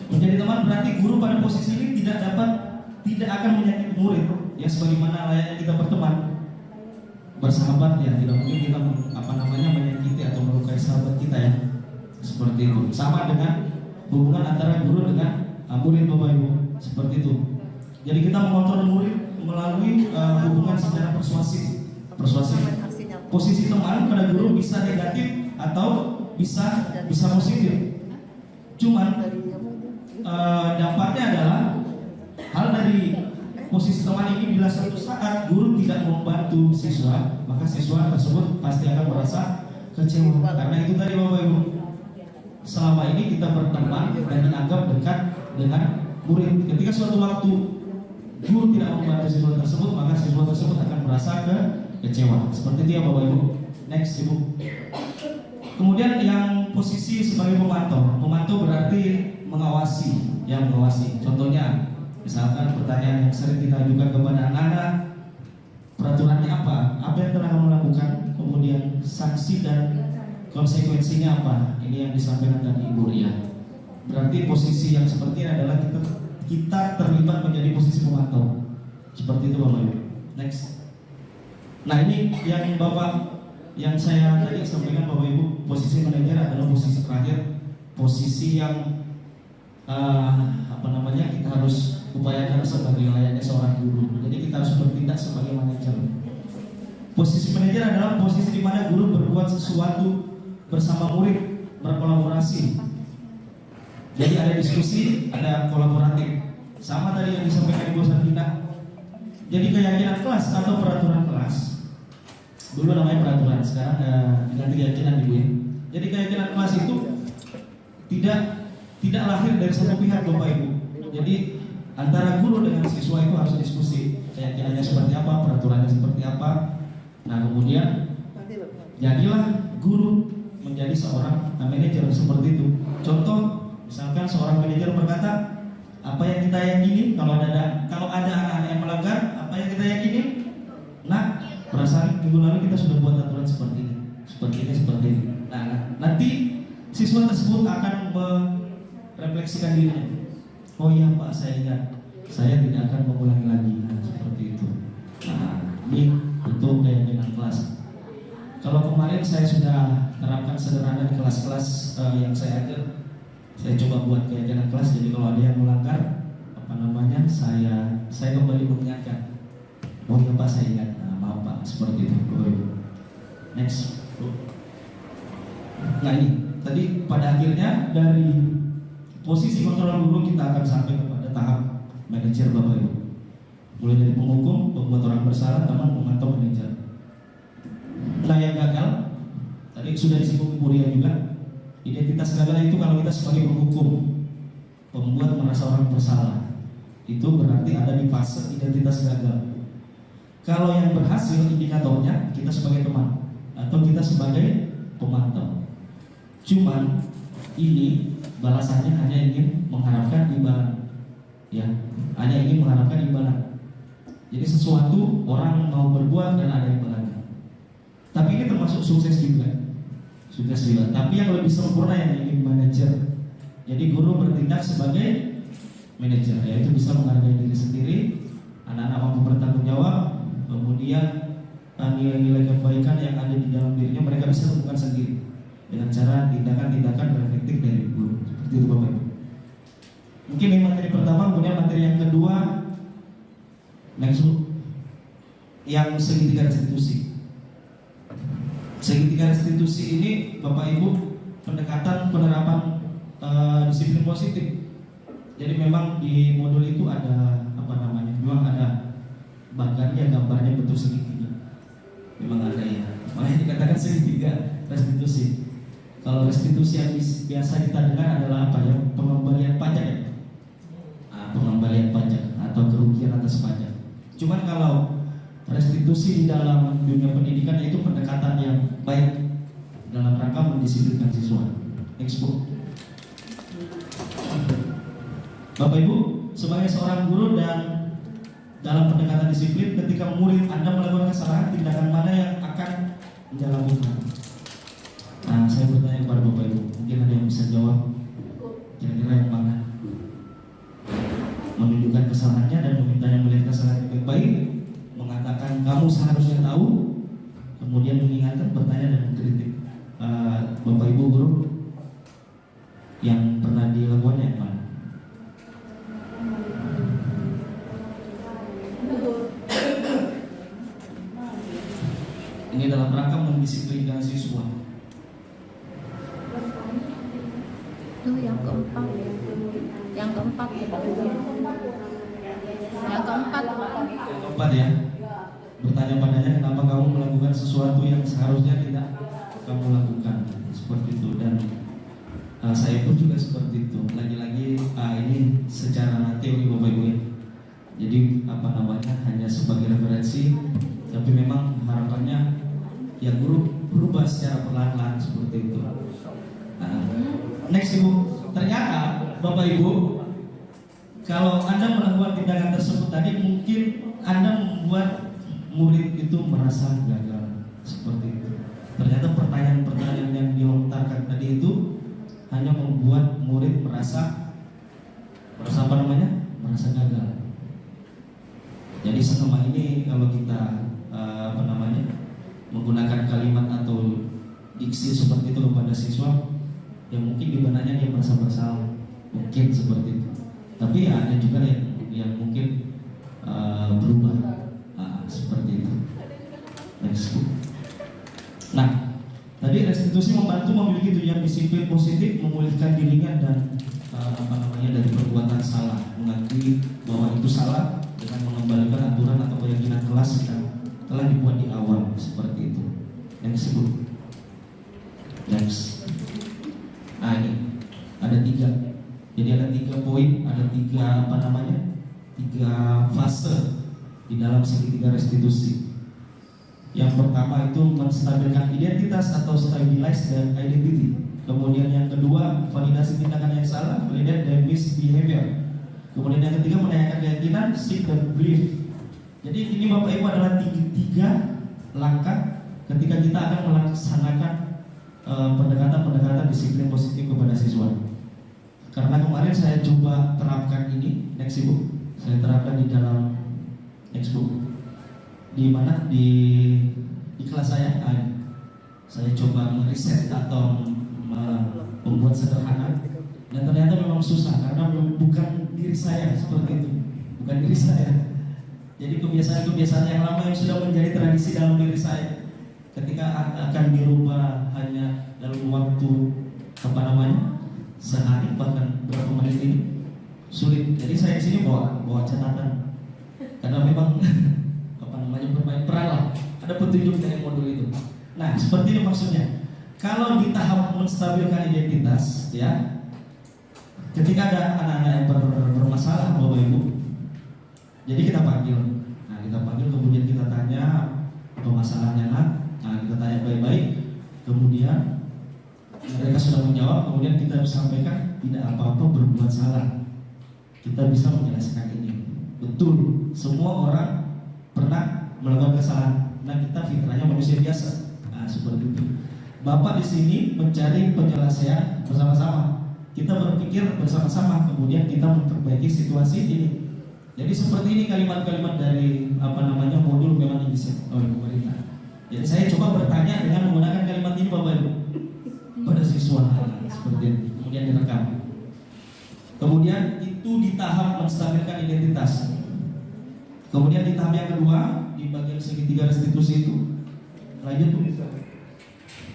Menjadi teman berarti guru pada posisi ini tidak akan menyakiti murid, ya, sebagaimana layaknya kita berteman, bersahabat, ya. Tidak mungkin kita menyakiti atau melukai sahabat kita, ya. Seperti itu. Sama dengan hubungan antara guru dengan murid Bapak Ibu, seperti itu. Jadi kita mengontrol murid melalui hubungan secara persuasif. Posisi teman pada guru bisa negatif atau bisa positif. Cuman dampaknya adalah hal dari posisi teman ini, bila suatu saat guru tidak membantu siswa, maka siswa tersebut pasti akan merasa kecewa. Karena itu tadi Bapak Ibu, selama ini kita berteman dan dianggap dekat dengan murid. Ketika suatu waktu guru tidak membantu siswa tersebut, maka siswa tersebut akan merasa kecewa. Seperti itu, ya Bapak Ibu. Next Ibu. Kemudian yang posisi sebagai pemantau berarti mengawasi, ya, mengawasi. Contohnya, misalkan pertanyaan yang sering kita ajukan kepada anak-anak, peraturannya apa yang telah kamu lakukan, kemudian sanksi dan Konsekuensinya apa? Ini yang disampaikan tadi Ibu Ria. Berarti posisi yang seperti ini adalah kita terlibat menjadi posisi pemantau. Seperti itu Bapak Ibu. Next. Nah ini yang saya tadi sampaikan Bapak Ibu, posisi manajer adalah posisi terakhir, posisi yang kita harus upayakan sebagai layaknya seorang guru. Jadi kita harus bertindak sebagai manajer. Posisi manajer adalah posisi di mana guru berbuat sesuatu bersama murid, berkolaborasi. Jadi ada diskusi, ada kolaboratif. Sama tadi yang disampaikan Ibu Sartina. Jadi keyakinan kelas atau peraturan kelas, dulu namanya peraturan, sekarang diganti keyakinan Ibu ya. Jadi keyakinan kelas itu tidak lahir dari satu pihak Bapak Ibu. Jadi antara guru dengan siswa itu harus diskusi keyakinannya seperti apa, peraturannya seperti apa. Nah kemudian jadilah guru menjadi seorang manajer seperti itu. Contoh, misalkan seorang manajer berkata, apa yang kita yakini, kalau ada anak-anak yang melanggar, apa yang kita yakini, nah perasaan minggu lalu kita sudah buat aturan seperti ini. Nah nanti siswa tersebut akan merefleksikan dirinya. Oh iya Pak, saya ingat, saya tidak akan mengulangi lagi. Nah, seperti itu. Nah ini untuk keyakinan kelas. Kalau kemarin saya sudah terapkan sederhana di kelas-kelas yang saya ajar, saya coba buat keyakinan kelas. Jadi kalau ada yang melanggar, saya kembali mengingatkan. Oh iya Pak, saya ingat. Nah, maaf Pak, seperti itu. Next. Nah ini tadi pada akhirnya dari posisi kontrol guru kita akan sampai kepada tahap manajer Bapak Ibu. Mulai dari penghukum, pembuat orang bersalah, teman memantau manajer. Nah yang gagal tadi sudah disinggung Bu Ria juga. Identitas gagal itu kalau kita sebagai penghukum, pembuat merasa orang bersalah, itu berarti ada di fase identitas gagal. Kalau yang berhasil indikatornya kita sebagai teman atau kita sebagai pemantau. Cuman ini balasannya hanya ingin mengharapkan imbalan, ya, hanya ingin mengharapkan imbalan. Jadi sesuatu orang mau berbuat dan ada imbalannya. Tapi ini termasuk sukses juga. Tapi yang lebih sempurna yang ingin manajer. Jadi guru bertindak sebagai manajer, yaitu bisa menghargai diri sendiri, anak-anak mampu bertanggung jawab, kemudian nilai-nilai kebaikan yang ada di dalam dirinya mereka bisa temukan sendiri dengan cara tindakan-tindakan reflektif dari guru. Seperti itu Bapak Ibu. Mungkin ini materi pertama, kemudian materi yang kedua, next yang segitiga restitusi. Segitiga restitusi ini Bapak Ibu pendekatan penerapan disiplin positif. Jadi memang di modul itu ada memang ada bagannya, gambarnya bentuk segitiga. Memang ada ya. Makanya dikatakan segitiga restitusi. Kalau restitusi yang biasa kita dengar adalah apa ya? Pengembalian pajak ya. Pengembalian pajak atau kerugian atas pajak. Cuman kalau restitusi di dalam dunia pendidikan yaitu pendekatan yang baik dalam rangka mendisiplinkan siswa. Expo. Bapak Ibu, sebagai seorang guru dan dalam pendekatan disiplin, ketika murid Anda melakukan kesalahan, tindakan mana yang akan Anda lakukan? Nah, saya bertanya kepada Bapak Ibu, mungkin ada yang bisa jawab. Kira-kira yang mana? Menunjukkan kesalahannya dan meminta yang melihat kesalahan yang baik, mengatakan kamu seharusnya tahu, kemudian mengingatkan, bertanya dan mengkritik. Bapak Ibu guru yang pernah dilakukan yang mana? Ini dalam rangka mendisiplinkan siswa. Itu yang keempat. Yang keempat ya. Bertanya padanya kenapa kamu melakukan sesuatu yang seharusnya tidak kamu lakukan, seperti itu. Dan saya pun juga seperti itu. Lagi-lagi ini secara teori Bapak Ibu ya. Jadi hanya sebagai referensi, tapi memang harapannya ya guru berubah secara perlahan-lahan seperti itu. Next Ibu, ternyata Bapak Ibu, kalau Anda melakukan tindakan tersebut tadi mungkin Anda membuat murid itu merasa gagal seperti itu. Ternyata pertanyaan-pertanyaan yang dilontarkan tadi itu hanya membuat murid merasa apa namanya? Merasa gagal. Jadi selama ini kalau kita menggunakan kalimat atau diksi seperti itu kepada siswa, yang mungkin di benaknya dia merasa bersalah, mungkin seperti itu. Tapi ya ada juga yang mungkin berubah seperti itu. Next. Nah, tadi restitusi membantu memiliki tujuan disiplin positif, memulihkan dirinya dan dari perbuatan salah, mengakui bahwa itu salah dengan mengembalikan aturan atau keyakinan kelas yang telah dibuat di awal, seperti itu yang disebut. Next. Nah, ini ada 3. Jadi ada 3 poin, ada 3 fase di dalam segitiga restitusi. Yang pertama itu menstabilkan identitas atau stabilize dan identity. Kemudian yang kedua, validasi tindakan yang salah, validate dan misbehavior. Kemudian yang ketiga, menanyakan keyakinan, seek dan belief. Jadi ini Bapak Ibu adalah 3 langkah ketika kita akan melaksanakan pendekatan-pendekatan disiplin positif kepada siswa. Karena kemarin saya coba terapkan ini, next Ibu, saya terapkan di dalam next book. Di mana di kelas saya coba meriset atau membuat sederhana, dan ternyata memang susah karena bukan diri saya seperti itu, bukan diri saya. Jadi kebiasaan-kebiasaan yang lama yang sudah menjadi tradisi dalam diri saya, ketika akan dirubah hanya dalam waktu sehari bahkan berapa menit ini sulit. Jadi saya di sini bawa catatan karena memang bermain peran lah. Ada petunjuk dari modul itu. Nah, seperti ini maksudnya. Kalau di tahap menstabilkan identitas, ya, ketika ada anak-anak yang bermasalah, Bapak Ibu, jadi kita panggil. Nah, kita panggil, kemudian kita tanya apa masalahnya, nak. Nah, kita tanya baik-baik. Kemudian mereka sudah menjawab. Kemudian kita sampaikan tidak apa-apa berbuat salah. Kita bisa menjelaskan ini. Betul, semua orang pernah melakukan kesalahan. Nah, kita fitrahnya manusia biasa. Nah, seperti itu. Bapak di sini mencari penyelesaian bersama-sama. Kita berpikir bersama-sama, kemudian kita memperbaiki situasi ini. Jadi seperti ini kalimat-kalimat dari modul memang yang bisa oleh pemerintah. Jadi saya coba bertanya dengan menggunakan kalimat ini Bapak Ibu pada siswa seperti ini. Kemudian direkam. Kemudian itu di tahap menstabilkan identitas. Kemudian di tahap yang kedua, di bagian segitiga restitusi itu, lanjut tuh.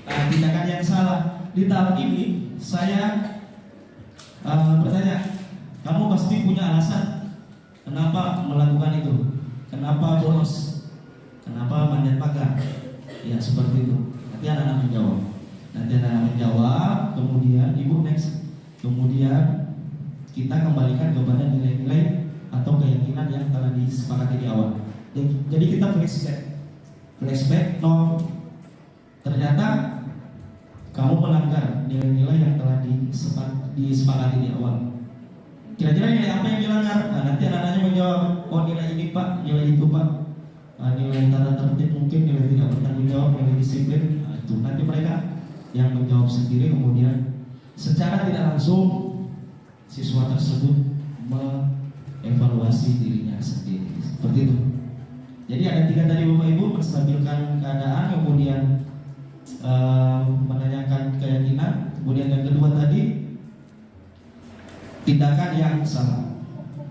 Tindakan yang salah. Di tahap ini saya bertanya, kamu pasti punya alasan kenapa melakukan itu, kenapa bolos, kenapa manjat pagar, ya seperti itu. Nanti anak-anak menjawab. Kemudian Ibu next. Kemudian kita kembalikan kepada nilai-nilai atau keyakinan yang telah disepakati di awal. Jadi kita flashback. Ternyata kamu melanggar nilai-nilai yang telah disepakati di awal. Kira-kira nilai apa yang dilanggar? Nah, nanti anak-anaknya menjawab, oh nilai ini Pak, nilai itu Pak, nilai tata tertib mungkin, nilai tidak bertanggung jawab, nilai disiplin. Nah, itu nanti mereka yang menjawab sendiri. Kemudian secara tidak langsung siswa tersebut mengevaluasi dirinya sendiri. Seperti itu. Jadi ada 3 tadi Bapak Ibu, menstabilkan keadaan, kemudian menanyakan keyakinan, kemudian yang kedua tadi tindakan yang salah.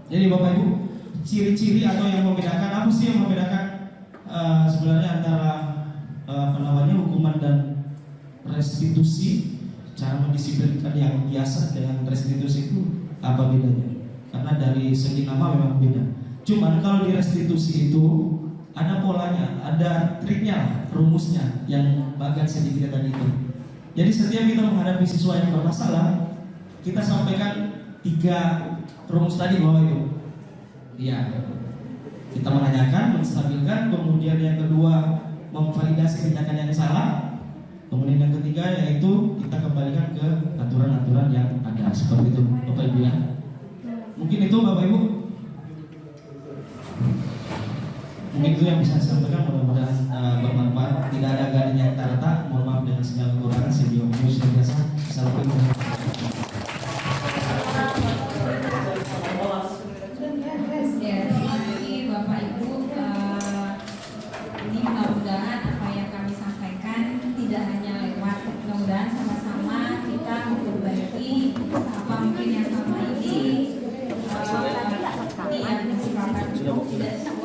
Jadi Bapak Ibu, ciri-ciri atau yang membedakan, apa sih yang membedakan sebenarnya antara hukuman dan restitusi? Cara mendisiplinkan yang biasa dengan restitusi itu apa bedanya? Karena dari segi nama memang beda. Cuman kalau di restitusi itu ada polanya, ada triknya, rumusnya yang bagian sedikit tadi itu. Jadi setiap kita menghadapi siswa yang bermasalah, kita sampaikan 3 rumus tadi Bapak Ibu. Iya. Kita menanyakan, menstabilkan, kemudian yang kedua memvalidasi tindakan yang salah, kemudian yang ketiga yaitu kita kembalikan ke aturan-aturan yang ada. Seperti itu Bapak Ibu ya. Mungkin itu Bapak Ibu. Mungkin itu yang bisa saya sampaikan, mudah-mudahan bermanfaat. Tidak ada garis yang tak retak, mohon maaf. segala kekurangan saya juga manusia biasa. Assalamualaikum. Ya, terima kasih Bapak Ibu. Ini mudah-mudahan apa yang kami sampaikan tidak hanya lewat, mudah-mudahan sama-sama kita memperbaiki apa mungkin yang selama ini yang disebabkan tidak